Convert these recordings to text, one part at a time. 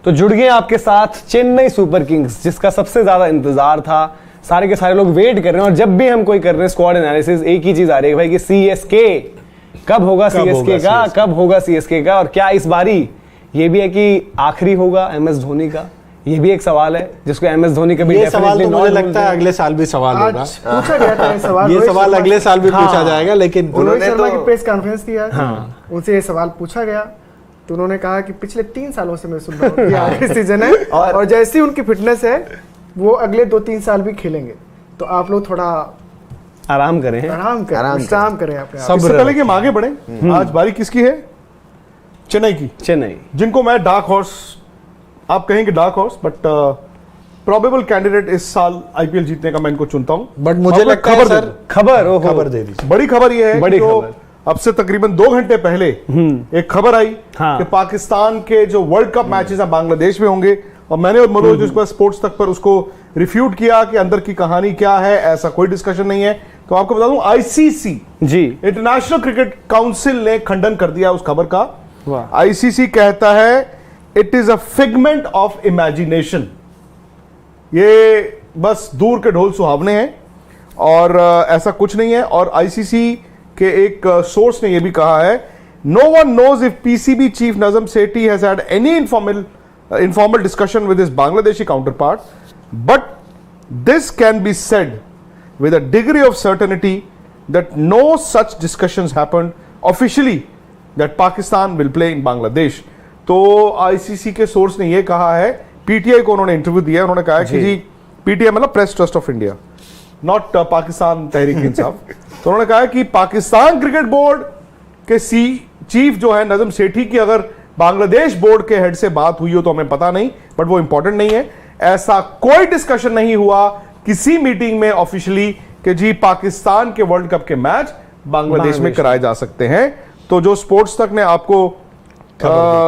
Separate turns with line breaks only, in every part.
तो जुड़ गए आपके साथ चेन्नई सुपर किंग्स, जिसका सबसे ज्यादा इंतजार था। सारे के सारे लोग वेट कर रहे हैं और जब भी हम कोई कर रहे हैं स्क्वाड एनालिसिस, एक ही चीज आ रही है भाई कि सीएसके कब होगा, सीएसके का कब होगा, सीएसके का। और क्या इस बारी ये भी है कि आखिरी होगा एमएस धोनी का? ये भी एक सवाल है जिसको एमएस धोनी कभी
ये सवाल तो मुझे लगता है अगले साल भी सवाल होगा।
पूछा गया था ये सवाल,
ये सवाल अगले साल भी पूछा जाएगा। लेकिन
रोहित शर्मा की प्रेस कॉन्फ्रेंस किया, उनसे ये सवाल पूछा गया तो उन्होंने कहा कि पिछले 3 सालों से मैं सुन रहा हूँ कि आखिरी सीजन है और जैसी उनकी फिटनेस है वो अगले 2-3 साल भी खेलेंगे। तो आप लोग थोड़ा
आराम करें,
विश्राम करें अपने।
सबसे पहले कि हम आगे बढ़े, आज बारी किसकी है? चेन्नई की।
चेन्नई,
जिनको मैं डार्क हॉर्स, आप कहेंगे dark horse, but probable candidate इस साल आईपीएल जीतने का मैं इनको चुनता हूं।
बट मुझे लगता है सर
खबर दे दीजिए। बड़ी खबर ये है, बड़ी खबर अब से तकरीबन 2 घंटे पहले एक खबर आई कि पाकिस्तान के जो वर्ल्ड कप मैचेस हैं बांग्लादेश में होंगे। और मैंने और मनोज उस पर स्पोर्ट्स तक पर उसको रिफ्यूट किया कि अंदर की कहानी क्या है, ऐसा कोई डिस्कशन नहीं है। तो आपको बता दूं, आईसीसी जी, इंटरनेशनल क्रिकेट काउंसिल ने खंडन कर दिया उस खबर का। आईसीसी कहता है it is a figment of imagination, ये बस दूर के ढोल सुहावने हैं और ऐसा कुछ नहीं है। और आईसीसी के एक सोर्स ने यह भी कहा है, no one knows if PCB chief Najam Sethi has had any informal discussion with his Bangladeshi counterpart, but this can be said with a degree of certainty that no such discussions happened officially that Pakistan will play in Bangladesh. तो ICC के source ने यह कहा है, PTI को उन्होंने interview दिया, उन्होंने कहा कि जी, पीटीआई मतलब press trust of India, not Pakistan Tehreek Insaf. तो उन्होंने कहा कि पाकिस्तान क्रिकेट बोर्ड के चीफ जो है नजम सेठी की अगर बांग्लादेश बोर्ड के हेड से बात हुई हो तो हमें पता नहीं, बट वो इंपॉर्टेंट नहीं है। ऐसा कोई डिस्कशन नहीं हुआ किसी मीटिंग में ऑफिशियली कि जी पाकिस्तान के वर्ल्ड कप के मैच बांग्लादेश में कराए जा सकते हैं। तो जो स्पोर्ट्स तक ने आपको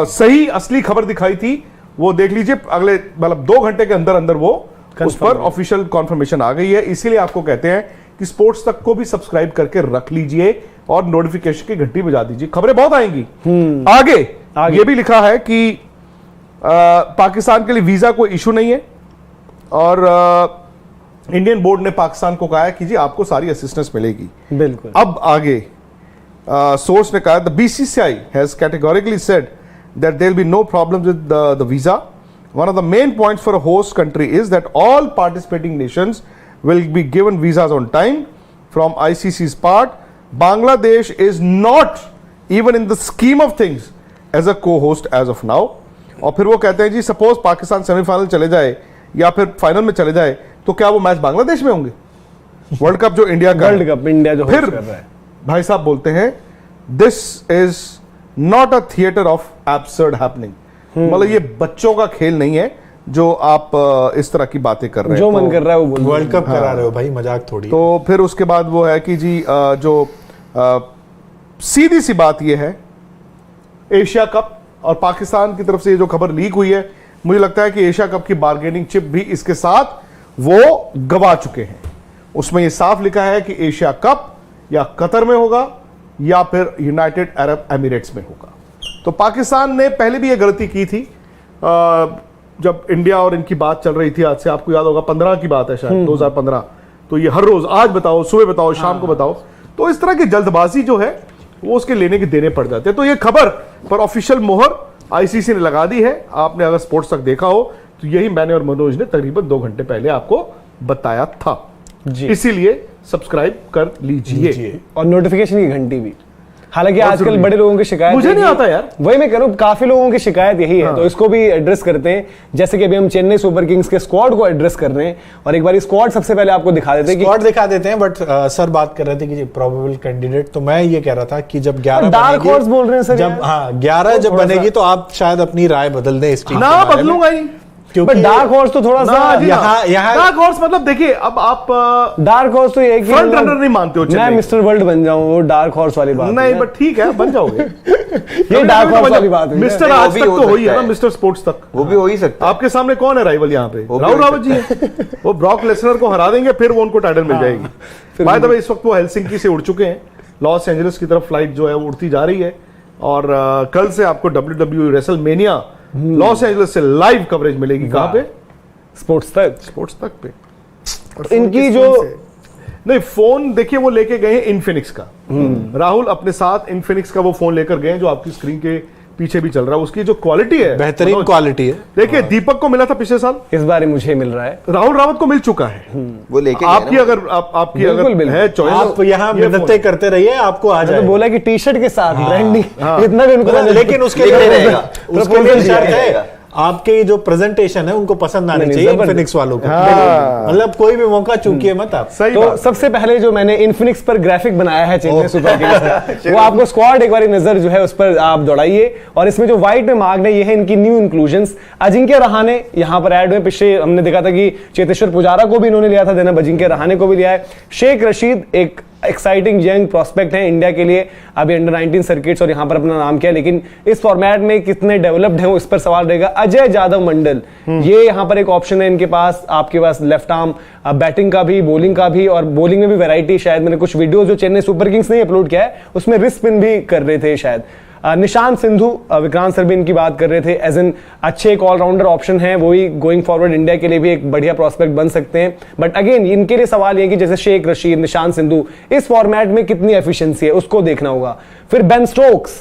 सही असली खबर दिखाई थी वो देख लीजिए, अगले मतलब 2 घंटे के अंदर अंदर वो उस पर ऑफिशियल कॉन्फर्मेशन आ गई है। इसीलिए आपको कहते हैं कि स्पोर्ट्स तक को भी सब्सक्राइब करके रख लीजिए और नोटिफिकेशन की घंटी बजा दीजिए, खबरें बहुत आएंगी। आगे ये भी लिखा है कि पाकिस्तान के लिए वीजा कोई इशू नहीं है और इंडियन बोर्ड ने पाकिस्तान को कहा है कि जी आपको सारी असिस्टेंस मिलेगी।
बिल्कुल।
अब आगे सोर्स ने कहा, the BCCI has categorically said that there will be no problems with the visa. One of the main points for a host country is that all participating nations will be given visas on time from ICC's part. Bangladesh is not even in the scheme of things as a co-host as of now. और फिर वो कहते हैं जी suppose Pakistan semifinal चले जाए या फिर final में चले जाए तो क्या वो मैच बांग्लादेश में होंगे? वर्ल्ड कप जो इंडिया का,
वर्ल्ड कप इंडिया जो
फिर
होस्ट कर रहा है,
भाई साहब बोलते हैं this is not a theatre of absurd happening. मतलब ये बच्चों का खेल नहीं है जो आप इस तरह की बातें कर रहे हैं,
जो मन कर रहा है वो
वर्ल्ड कप करा रहे हो भाई, मजाक थोड़ी।
तो फिर उसके बाद वो है कि जी जो सीधी सी बात ये है, एशिया कप और पाकिस्तान की तरफ से जो खबर लीक हुई है, मुझे लगता है कि एशिया कप की बार्गेनिंग चिप भी इसके साथ वो गवा चुके हैं। उसमें ये साफ लिखा है कि एशिया कप या कतर में होगा या फिर यूनाइटेड अरब एमिरेट्स में होगा। तो पाकिस्तान ने पहले भी ये गलती की थी, जब इंडिया और इनकी बात चल रही थी, आज से आपको याद होगा 15 की बात है शायद, 2015। तो ये हर रोज आज बताओ, सुबह बताओ, शाम को बताओ, तो इस तरह की जल्दबाजी जो है वो उसके लेने के देने पड़ जाते हैं। तो ये खबर पर ऑफिशियल मोहर आईसीसी ने लगा दी है। आपने अगर स्पोर्ट्स तक देखा हो तो यही मैंने और मनोज ने तकरीबन 2 घंटे पहले आपको बताया था, इसीलिए सब्सक्राइब कर लीजिए
और नोटिफिकेशन की घंटी भी। हालांकि आजकल बड़े लोगों की शिकायत
मुझे नहीं आता यार,
वही मैं कह रहा हूं, काफी लोगों की शिकायत यही है। तो इसको भी एड्रेस करते हैं, जैसे कि अभी हम चेन्नई सुपर किंग्स के स्क्वाड को एड्रेस कर रहे हैं। और एक बार स्क्वाड सबसे पहले आपको दिखा देते हैं,
स्क्वाड दिखा देते हैं। बट सर बात कर रहे थे कि प्रोबेबल कैंडिडेट, तो मैं ये कह रहा था कि जब 11
डार्क हॉर्स बोल रहे हैं सर,
जब 11 जब बनेगी तो आप शायद अपनी राय बदल दें इस टीम
ना बदलूंगा ही,
क्योंकि डार्क हॉर्स तो थोड़ा सा
यहाँ डार्क हॉर्स मतलब देखिए, अब आप
डार्क हॉर्स तो ये
फ्रंट रनर नहीं मानते हो,
मैं मिस्टर वर्ल्ड बन जाऊं, वो डार्क हॉर्स वाली बात
नहीं, बट ठीक है बन जाओगे।
ये डार्क हॉर्स वाली बात है।
मिस्टर आज तक तो हो ही है ना, मिस्टर स्पोर्ट्स तक
वो भी हो ही सकता है।
आपके सामने कौन है राइवल यहाँ पे? राहुल रावत जी है। वो ब्रॉक लेसनर को हरा देंगे, फिर वो उनको टाइटल मिल जाएगी। बाय द वे इस वक्त वो हेलसिंकी से उड़ चुके हैं, लॉस एंजलिस की तरफ फ्लाइट जो है वो उड़ती जा रही है। और कल से आपको WWE रेसलमेनिया लॉस एंजलिस से लाइव कवरेज मिलेगी। कहां पे?
स्पोर्ट्स तक
पे।
और
इनकी
किस
जो
फोन से?
नहीं, फोन देखिए वो लेके गए हैं इनफिनिक्स का। राहुल अपने साथ इनफिनिक्स का वो फोन लेकर गए हैं जो आपकी स्क्रीन के पीछे भी चल रहा है। उसकी जो क्वालिटी है,
बेहतरीन क्वालिटी है।
देखिए दीपक को मिला था पिछले साल,
इस बार मुझे मिल रहा है,
राहुल रावत को मिल चुका है।
वो लेके
आपकी अगर आपकी
बिल्कुल,
अगर है चॉइस,
आप यहाँ मिन्नतें करते रहिए, आपको आ
तो
जाए।
बोला कि टी शर्ट के साथ ब्रांडिंग इतना भी उनको
लेकिन उसके
लेके
लिए
रहेगा।
उसके लिए शर्त है, आपके जो प्रेजेंटेशन है उनको पसंद आने चाहिए इनफिनिक्स वालों को। मतलब कोई भी मौका चूकिए मत आप।
सही
तो
बात।
सबसे पहले जो मैंने इनफिनिक्स पर ग्राफिक बनाया है चेन्नई सुपर किंग्स, वो आपको स्क्वाड एक बार नजर जो है उस पर आप दौड़ाइए। और इसमें जो व्हाइट में मार्ग है, ये है इनकी न्यू इंक्लूजन्स। अजिंक्य रहाणे यहाँ पर ऐड हुए। पिछले हमने देखा था कि चेतेश्वर पुजारा को भी इन्होंने लिया था, देना अजिंक्य रहाणे को भी लिया है। शेख रशीद एक एक्साइटिंग यंग प्रोस्पेक्ट है इंडिया के लिए, अभी अंडर 19 सर्किट्स और यहां पर अपना नाम किया, लेकिन इस फॉर्मेट में कितने डेवलप्ड हैं इस पर सवाल रहेगा। अजय जादव मंडल, ये यहां पर एक ऑप्शन है इनके पास। आपके पास लेफ्ट आर्म बैटिंग का भी, बॉलिंग का भी, और बॉलिंग में भी वैरायटी। शायद मैंने कुछ वीडियोस जो चेन्नई सुपर किंग्स ने अपलोड किया है उसमें रिस्ट स्पिन भी कर रहे थे शायद। निशांत सिंधु, विक्रांत सर भी इनकी बात कर रहे थे, एज एन अच्छे एक ऑलराउंडर ऑप्शन है, वही गोइंग फॉरवर्ड इंडिया के लिए भी एक बढ़िया प्रोस्पेक्ट बन सकते हैं। बट अगेन इनके लिए सवाल ये कि जैसे शेख रशीद, निशांत सिंधु, इस फॉर्मेट में कितनी एफिशिएंसी है उसको देखना होगा। फिर बेन स्टोक्स,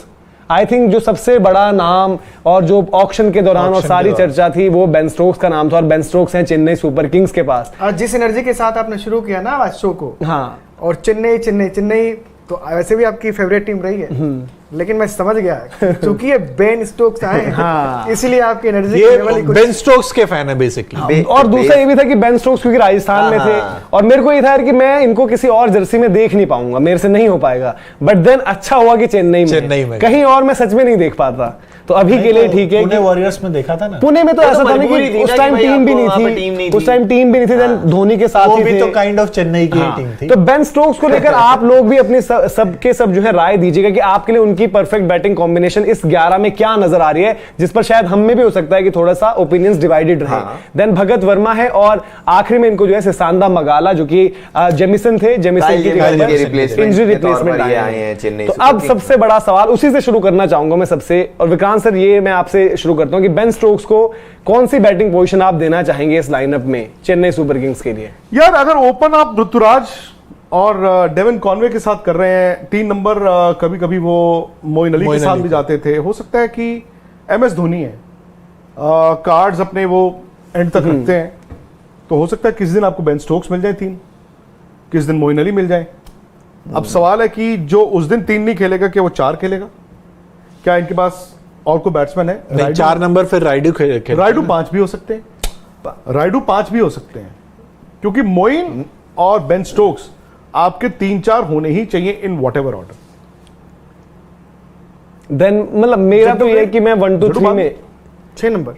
आई थिंक जो सबसे बड़ा नाम और जो ऑक्शन के दौरान और सारी चर्चा थी वो बेन स्टोक्स का नाम था, और बेन स्टोक्स हैं चेन्नई सुपर किंग्स के पास।
आज जिस एनर्जी के साथ आपने शुरू किया ना आज शो को,
हाँ,
और चेन्नई चेन्नई चेन्नई तो वैसे भी आपकी फेवरेट टीम रही है, लेकिन मैं समझ गया क्योंकि ये बेन स्टोक्स आए हैं, इसीलिए आपकी एनर्जी
ये बेन स्टोक्स के फैन है बेसिकली।
और दूसरा ये भी था कि बेन स्टोक्स क्योंकि राजस्थान में थे, और मेरे को ये था कि मैं इनको किसी और जर्सी में देख नहीं पाऊंगा, मेरे से नहीं हो पाएगा। बट देन अच्छा हुआ कि चेन्नई में, कहीं और मैं सच में नहीं देख पाता। तो अभी के लिए ठीक है।
पुणे वॉरियर्स में देखा था ना,
पुणे में तो ऐसा था ना कि उस टाइम टीम भी नहीं थी, उस टाइम टीम भी नहीं थी, देन धोनी के साथ ही थे,
तो काइंड ऑफ चेन्नई की टीम थी।
तो बेन स्टोक्स को लेकर आप लोग भी अपनी सबके सब जो है राय दीजिएगा कि आपके लिए उनकी परफेक्ट बैटिंग कॉम्बिनेशन इस 11 में क्या नजर आ रही है, जिस पर शायद हम में भी हो सकता है कि थोड़ा सा ओपिनियंस डिवाइडेड रहे। देन भगत वर्मा है, और आखिरी में इनको जो है सिसांदा मगाला, जो कि जेमिसन थे, जेमिसन की इंजरी रिप्लेसमेंट आए हैं। तो अब सबसे बड़ा सवाल उसी से शुरू करना चाहूंगा मैं सबसे, और विक्रांत सर ये मैं आपसे शुरू करता हूं कि बेन स्टोक्स को कौन सी बैटिंग पोजीशन आप देना चाहेंगे इस लाइनअप में चेन्नई सुपर किंग्स के लिए?
यार अगर ओपन आप ऋतुराज और डेविन कॉनवे के साथ कर रहे हैं, 3 नंबर कभी कभी वो मोइन अली के साथ भी जाते थे, हो सकता है कि MS धोनी है, कार्ड्स अपने वो एंड तक रखते हैं, तो हो सकता है किस दिन आपको बेन स्टोक्स मिल जाए 3, किस दिन मोइन अली मिल जाए। अब सवाल है कि जो उस दिन 3 नहीं खेलेगा क्या वो 4 खेलेगा? क्या इनके पास और कोई बैट्समैन है?
4 नंबर फिर राइडू
5 भी हो सकते हैं, राइडू 5 भी हो सकते हैं, क्योंकि मोइन और बेन स्टोक्स आपके 3-4 होने ही चाहिए इन व्हाटएवर ऑर्डर।
देन मतलब मेरा तो ये है कि मैं 1 2 3 में
6 नंबर,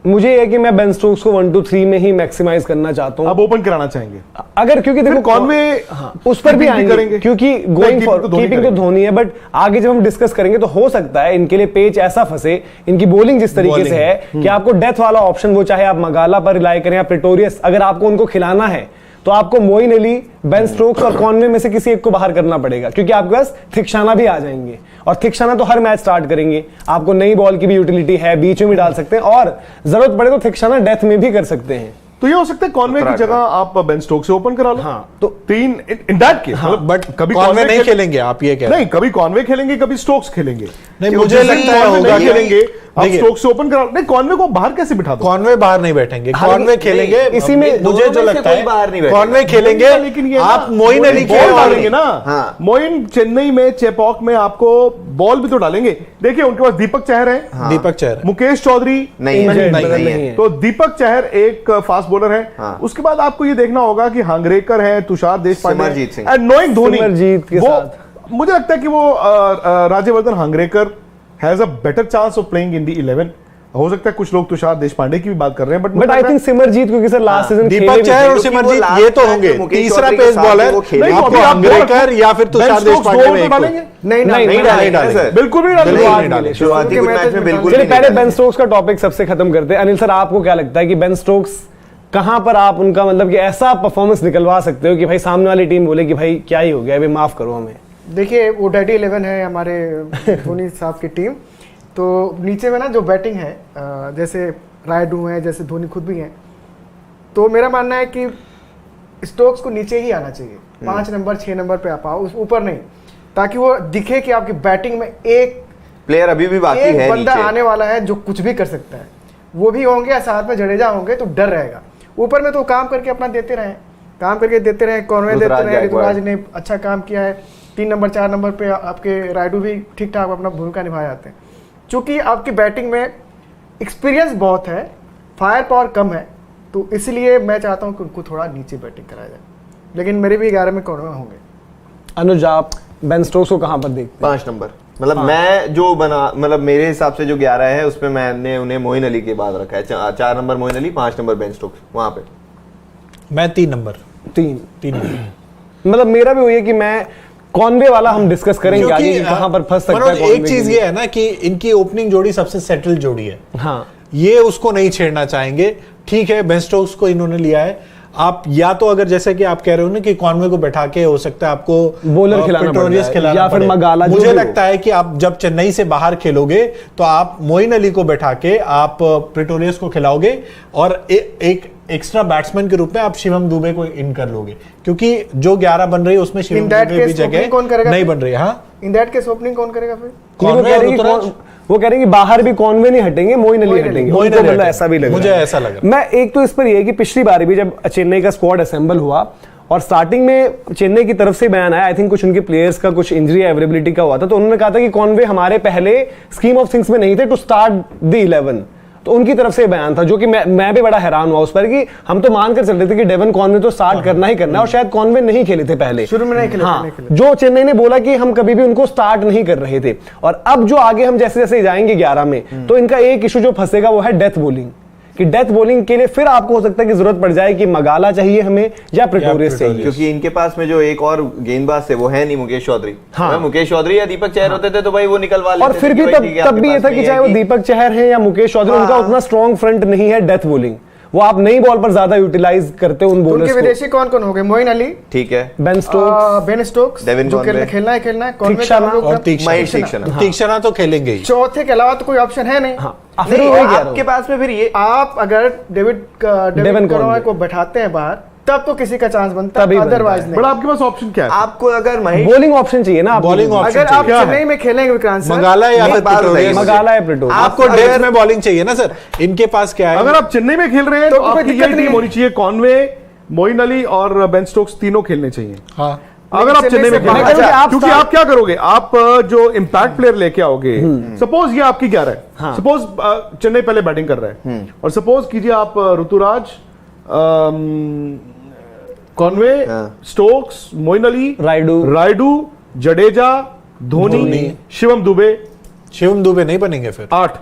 मुझे ये कि मैं बेन स्टोक्स को 1 2 3 में ही मैक्सिमाइज करना चाहता हूं।
अब ओपन कराना चाहेंगे
अगर, क्योंकि देखो
कॉनवे
उस पर भी
करेंगे,
आएंगे, क्योंकि गोइंग फॉर कीपिंग तो धोनी है, बट आगे जब हम डिस्कस करेंगे तो हो सकता है इनके लिए पेच ऐसा फंसे, इनकी बॉलिंग जिस तरीके से है कि आपको डेथ वाला ऑप्शन, वो चाहे आप मगाला पर रिलाई करें या प्रेटोरियस, अगर आपको उनको खिलाना है तो आपको मोइन अली, बेन स्टोक्स और कॉनवे में से किसी एक को बाहर करना पड़ेगा, क्योंकि आपके पास थिक्शाना भी आ जाएंगे, और थिक्शाना तो हर मैच स्टार्ट करेंगे, आपको नई बॉल की भी यूटिलिटी है, बीच में भी डाल सकते हैं, और जरूरत पड़े तो थिक्शाना डेथ में भी कर सकते हैं।
तो ये हो सकता है कॉनवे की जगह आप बेन स्टोक्स से ओपन करा लो।
हाँ,
तो 3 इन दैट केस,
बट कभी कॉनवे नहीं खेलेंगे, आप ये कह रहे हैं?
नहीं, कभी कॉनवे खेलेंगे, कभी स्टोक्स खेलेंगे।
नहीं, मुझे लगता है होगा
खेलेंगे, आप स्टोक्स से ओपन करा। नहीं, कॉनवे को बाहर कैसे बिठा दो?
कॉनवे बाहर नहीं बैठेंगे, कॉनवे खेलेंगे।
इसी में
मुझे जो लगता है कॉनवे खेलेंगे,
लेकिन ये
आप मोइन अली
बॉल डालेंगे ना, मोइन चेन्नई में चेपॉक में आपको बॉल भी तो डालेंगे। देखिए उनके पास दीपक चहर है,
दीपक चहर,
मुकेश चौधरी
नहीं है,
तो दीपक चहर एक फास्ट बॉलर है। उसके बाद आपको ये देखना होगा कि हांगरेकर है, तुषार देशपांडे एंड नोइंग धोनी
के साथ।
मुझे लगता है कि वो Rajvardhan Hangargekar has a better chance of playing in the 11। हो सकता है कुछ लोग तुषार देशपांडे की भी बात कर रहे हैं,
बट आई थिंक सिमरजीत, क्योंकि sir last season
Deepak Chahar और सिमरजीत ये तो होंगे तीसरा पेस बॉलर, हांगरेकर या फिर तुषार देशपांडे में
नहीं
डालेंगे,
बिल्कुल भी डालेंगे।
शुरुआती मैच में बिल्कुल
चलिए पहले बेन स्टोक्स का टॉपिक सबसे खत्म करते हैं। अनिल सर, आपको क्या लगता है कि बेन स्टोक्स कहां पर आप उनका मतलब कि ऐसा परफॉर्मेंस निकलवा सकते हो कि भाई सामने वाली टीम बोले कि भाई क्या ही हो गया, अभी माफ करो हमें?
देखिए वो डैडी 11 है हमारे धोनी साहब की टीम, तो नीचे में ना जो बैटिंग है जैसे रायडू है, जैसे धोनी खुद भी हैं, तो मेरा मानना है कि स्टोक्स को नीचे ही आना चाहिए, 5 नंबर 6 नंबर पे आप आओ, उस ऊपर नहीं, ताकि वो दिखे कि आपकी बैटिंग में एक
प्लेयर अभी भी बाकी
एक
है
बंदा
नीचे।
आने वाला है जो कुछ भी कर सकता है। वो भी होंगे या साथ में जडेजा होंगे तो डर रहेगा। ऊपर में तो काम करके अपना देते रहे, काम करके देते रहे, कॉन्वे देते रहे, ऋतुराज ने अच्छा काम किया है, 3 नंबर 4 नंबर पे आपके रायडू भी ठीक ठाक अपना भूमिका निभा जाते हैं। चूंकि आपकी बैटिंग में एक्सपीरियंस बहुत है, फायर पावर कम है, तो इसलिए मैं चाहता हूँ कि उनको थोड़ा नीचे बैटिंग कराया जाए, लेकिन मेरे भी 11 में कॉन्वे होंगे।
अनुज, आप बेन स्टोक्स को कहाँ पर देखते हैं?
5 नंबर, मतलब मैं जो बना, मतलब मेरे हिसाब से जो 11 है उसमें मैंने उन्हें मोइन अली के बाद रखा है। 4 number Moin Ali, 5 number Ben Stokes, वहां पे
मैं 3 नंबर।
3 मतलब मेरा भी वही है कि मैं कॉन्वे वाला हम डिस्कस करेंगे आगे कि कहां पर फंस सकता है।
एक चीज ये है ना कि इनकी ओपनिंग जोड़ी सबसे सेटल जोड़ी है।
हाँ,
ये उसको नहीं छेड़ना चाहेंगे। ठीक है, बेन स्टोक्स को इन्होंने लिया है। आप या तो अगर जैसे कि आप कह रहे हो ना कि कॉन्वे को बैठा के हो सकता है आपको
बॉलर खिलाना
या
फिर मगाला,
मुझे लगता है कि आप जब चेन्नई से बाहर खेलोगे तो आप मोइन अली को बैठा के आप प्रेटोरियस को खिलाओगे और एक एक्स्ट्रा बैट्समैन के रूप में आप शिवम दुबे को इन कर लोगे, क्योंकि जो 11 बन रही है उसमें शिवम दुबे की जगह नहीं बन रही। हाँ,
इन दैट केस ओपनिंग कौन करेगा फिर?
वो कह रहे हैं कि बाहर भी कॉन्वे नहीं हटेंगे, मोइन अली हटेंगे। मुझे ऐसा भी लग
मुझे ऐसा लगा।
मैं एक तो इस पर ये कि पिछली बार भी जब चेन्नई का स्क्वाड असेंबल हुआ और स्टार्टिंग में चेन्नई की तरफ से बयान आया, आई थिंक कुछ उनके प्लेयर्स का कुछ इंजरी अवेलेबिलिटी का हुआ था, तो उन्होंने कहा था कि कॉन्वे हमारे पहले स्कीम ऑफ थिंग्स में नहीं थे टू स्टार्ट द 11। तो उनकी तरफ से बयान था, जो कि मैं भी बड़ा हैरान हुआ उस पर कि हम तो मान कर चल रहे थे कि डेवन कॉन्वे तो स्टार्ट करना ही करना है, और शायद कॉन्वे नहीं खेले थे पहले,
शुरू में नहीं खेले,
हाँ,
नहीं खेले।
जो चेन्नई ने बोला कि हम कभी भी उनको स्टार्ट नहीं कर रहे थे। और अब जो आगे हम जैसे जैसे जाएंगे 11 में, तो इनका एक इशू जो फंसेगा वो है डेथ बॉलिंग, कि डेथ बॉलिंग के लिए फिर आपको हो सकता है कि जरूरत पड़ जाए कि मगाला चाहिए हमें या प्रेटोरियस चाहिए,
क्योंकि इनके पास में जो एक और गेंदबाज है वो है नहीं, मुकेश चौधरी।
हाँ,
मुकेश चौधरी या दीपक चहर होते थे तो भाई वो निकलवा लेते
और फिर भी तब भी ये था कि चाहे वो दीपक चहर है या मुकेश चौधरी, उनका उतना स्ट्रॉन्ग फ्रंट नहीं है डेथ बॉलिंग, वो आप नई बॉल पर ज्यादा यूटिलाइज करते हो उन बॉलर्स
उनके
को।
विदेशी कौन कौन हो गए? मोइन अली,
ठीक है,
बेन स्टोक्स
डेविन
जो
कॉन्वे,
खेलना है,
तीक्षणा
और तीक्षणा तो खेलेंगे ही।
चौथे के अलावा तो कोई ऑप्शन है नहीं।
नहीं, आपके पास में फिर ये
आप अगर डेविड कॉन्वे को बैठाते हैं बाहर, तब तो किसी का चांस बनता है, अदरवाइज नहीं।
बट आपके पास ऑप्शन क्या है?
आपको अगर
बॉलिंग ऑप्शन चाहिए ना,
बॉलिंग ऑप्शन
अगर आप चेन्नई में खेलेंगे विक्रांत सर,
मंगाला या
मगाला या प्रेटोरियस,
आपको डेथ में बॉलिंग चाहिए ना सर। इनके पास क्या है?
अगर आप चेन्नई में खेल रहे हैं तो आपकी ये टीम होनी चाहिए, कॉन्वे, मोइन अली और बेन स्टोक्स तीनों खेलने चाहिए।
हाँ,
अगर आप चेन्नई में खेल रहे
अच्छा,
हैं, क्योंकि आप क्या करोगे, आप जो इम्पैक्ट प्लेयर लेके आओगे, सपोज ये आपकी 11 है, सपोज चेन्नई पहले बैटिंग कर रहा है, और सपोज कीजिए आप ऋतुराज, कॉन्वे, स्टोक्स, मोइन अली, रायडू, जडेजा, धोनी, शिवम दुबे
नहीं बनेंगे, फिर
8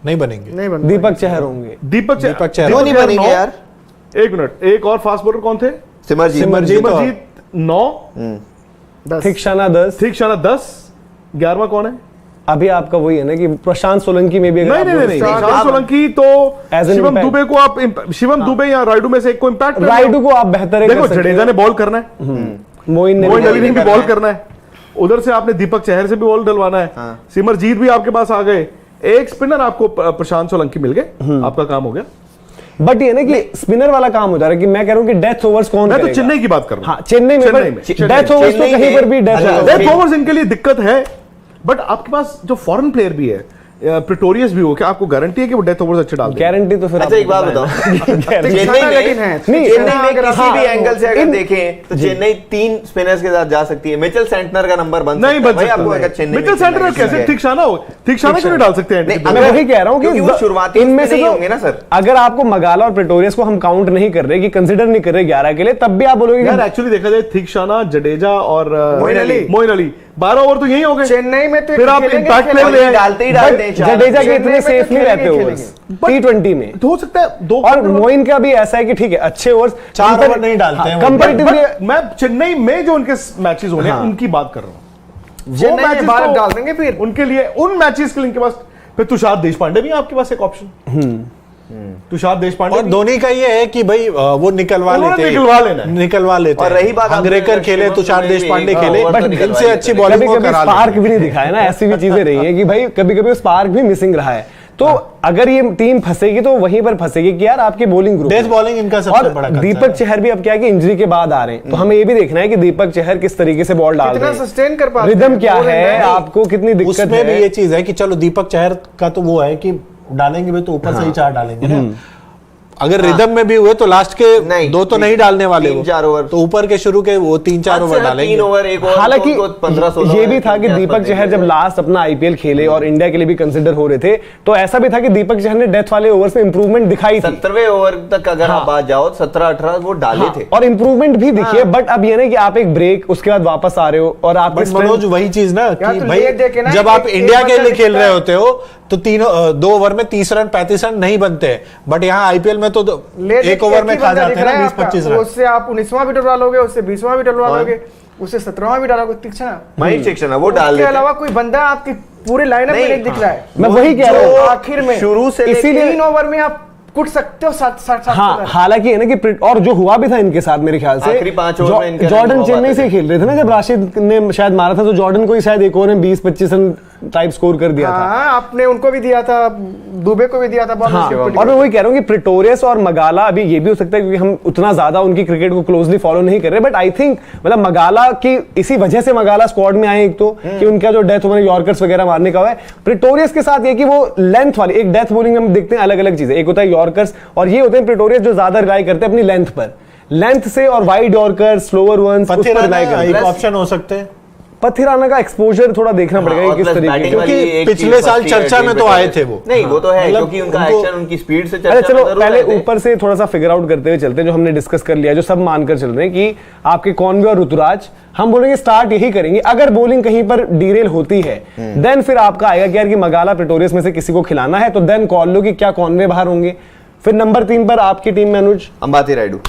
नहीं बनेंगे,
दीपक चहर होंगे,
दीपक चहर
नहीं बनेंगे यार।
1 मिनट, एक और फास्ट बॉलर कौन थे?
सिमरजीत
9,
तीक्षणा 10,
11वां कौन है?
अभी आपका वही है ना कि प्रशांत सोलंकी में भी अगर
नहीं, प्रशांत सोलंकी तो शिवम दुबे को आप शिवम दुबे या रायडू में से एक को इम्पैक्ट,
रायडू को आप बेहतर
देखो, जडेजा ने बॉल करना है,
मोइन
अली ने भी बॉल करना है, उधर से आपने दीपक चहर से भी बॉल डलवाना है, सिमरजीत भी आपके पास आ गए, एक स्पिनर आपको प्रशांत सोलंकी मिल गए, आपका काम हो गया।
बट ये ना कि स्पिनर वाला काम हो जा रहा है कि मैं कह रहा हूं कि डेथ ओवर्स कौन
मैं तो चेन्नई की बात कर रहा हूं।
हाँ, चेन्नई में डेथ ओवर्स तो कहीं पर भी
डेथ ओवर्स इनके लिए दिक्कत है, बट आपके पास जो फॉरेन प्लेयर भी है, प्रेटोरियस भी हो, क्या आपको गारंटी है कि वो डेथ ओवर्स अच्छे डाल देंगे?
गारंटी तो फिर
अच्छा एक बात बताओ, चेन्नई में किसी भी एंगल से अगर देखें तो चेन्नई 3 स्पिनर्स के साथ जा सकती है। मिचेल सेंटनर का नंबर बन
नहीं बन
सकता है अगर चेन्नई
मिचेल सेंटनर कैसे? तीक्षणा क्यों नहीं डाल सकते हैं?
मैं वही कह रहा हूं कि
वो शुरुआती
इनमें से
नहीं होंगे ना सर।
अगर आपको मगाला और प्रेटोरियस को हम काउंट नहीं कर रहे, कि कंसीडर नहीं कर रहे 11 के लिए, तब भी आप बोलोगे
यार एक्चुअली देखा जाए तीक्षणा, जडेजा और मोइन अली 12 ओवर तो यही हो गए
चेन्नई में, तो
फिर आप इम्पैक्ट प्लेयर ले
डालते ही डालते हैं।
जडेजा के इतने सेफ नहीं रहते ओवर्स T20 में,
हो सकता है 2,
और मोइन का भी ऐसा है कि ठीक है अच्छे ओवर्स
4 ओवर नहीं डालते हैं
कंपैरेटिवली।
मैं चेन्नई में जो उनके मैचेस होने हैं उनकी बात कर रहा हूं, वो
चेन्नई में
मैचेस
भारत डाल देंगे फिर
उनके लिए, उन मैचेस के लिए इनके पास फिर तुषार देशपांडे भी आपके पास एक ऑप्शन, तुषार देशपांडे।
और धोनी का ये है कि भाई वो निकलवा लेते
और रही बात
अंग्रेकर खेले, तुषार देशपांडे खेले, बट इनसे अच्छी बॉलिंग वो करा
स्पार्क भी नहीं दिखाया ना, ऐसी भी चीजें रही है कि भाई कभी कभी स्पार्क भी मिसिंग रहा है। तो अगर ये टीम फंसेगी तो वहीं पर फंसेगी कि यार आपके बॉलिंग ग्रुप,
बेस बॉलिंग इनका सबसे बड़ा खतरा है।
दीपक चहर भी अब क्या है कि इंजरी के बाद आ रहे हैं, तो हमें ये भी देखना है कि दीपक चहर किस तरीके से बॉल डाल रहे हैं,
सस्टेन कर पा रहे हैं,
रिदम क्या है, आपको कितनी दिक्कत है।
उसमें भी ये चीज है कि चलो दीपक चहर का तो वो है कि डालेंगे भी तो ऊपर से ही 4 डालेंगे ना। अगर रिदम में भी हुए तो लास्ट के 2 तो नहीं डालने वाले,
3-4 ओवर
तो ऊपर के शुरू के वो 3-4 ओवर डालेंगे।
3 ओवर 1 ओवर।
हालांकि
15-16
ये भी था कि दीपक चहर जब लास्ट अपना आईपीएल खेले और इंडिया के लिए भी कंसिडर हो रहे थे, तो ऐसा भी था कि दीपक चहर ने डेथ वाले ओवर्स में इंप्रूवमेंट दिखाई थी।
17वें ओवर तक अगर आप बात जाओ 17-18 वो डाले थे
और इंप्रूवमेंट भी दिखी है। बट अब ये ना कि आप एक ब्रेक उसके बाद वापस आ रहे हो और आप
मनोज वही चीज ना कि भाई
ना,
जब आप इंडिया के लिए खेल रहे होते हो तो 2 ओवर में 30 रन 35 रन नहीं बनते, बट यहाँ आईपीएल में तो 1 ओवर में खा जाते हैं ना 20-25 रन।
उससे आप 19वां भी डलवा लोगे, उससे 20वां भी डलवा लोगे, उससे 17वां भी डालोगे। तीक्ष्ण
महेश तीक्ष्ण वो डाल
लेते हैं। अलावा कोई बंदा आपकी पूरे लाइनअप में नहीं दिख रहा है।
मैं वही कह रहा हूँ,
आखिर में
शुरू से
इसीलिए 3 ओवर में आप कुट सकते हो 7
हाँ, हालांकि है ना कि और जो हुआ भी था इनके साथ मेरे ख्याल से
आखिरी 5 ओवर में इनके
जॉर्डन चेन्नई से खेल रहे थे ना, जब राशिद ने शायद मारा था तो जॉर्डन को ही शायद एक ओवर में 20-25 रन टाइप स्कोर कर दिया था।
आपने उनको भी दिया था, दुबे को भी दिया था।
हाँ, और मैं वही कह रहा हूँ कि प्रिटोरियस और मगाला, अभी ये भी हो सकता है क्योंकि हम उतना ज्यादा उनकी क्रिकेट को क्लोजली फॉलो नहीं कर रहे, बट आई थिंक मतलब मगाला की इसी वजह से मगाला स्क्वाड में आए, एक तो कि उनका जो डेथ ओवर यॉर्कर्स वगैरह मारने का है। प्रिटोरियस के साथ ये कि वो लेंथ वाली एक डेथ बॉलिंग में देखते हैं अलग अलग चीजें, एक होता है यॉर्कर्स और ये होते हैं प्रिटोरियस जो ज्यादा रिलाई करते हैं अपनी लेंथ पर, लेंथ से और वाइड यॉर्कर स्लोअर वंस उस पर रिलाई करते हैं।
एक ऑप्शन हो सकते हैं
पथिराना का एक्सपोजर थोड़ा देखना पड़ेगा किस तरीके,
क्योंकि पिछले साल चर्चा में तो आए थे वो।
नहीं वो तो है क्योंकि उनका एक्शन उनकी स्पीड से
चर्चा। चलो पहले ऊपर से थोड़ा सा फिगर आउट करते हुए चलते हैं, जो हमने डिस्कस कर लिया, जो सब मानकर चल रहे हैं कि आपके कॉनवे और ऋतुराज, हम बोलेंगे स्टार्ट यही करेंगे। अगर बॉलिंग कहीं पर डीरेल होती है देन फिर आपका आएगा कि यार कि मगाला प्रिटोरियस में से किसी को खिलाना है, तो देन कॉल लो कि क्या कॉनवे बाहर होंगे। फिर नंबर 3 पर आपकी टीम में अनुज
अंबाती रायडू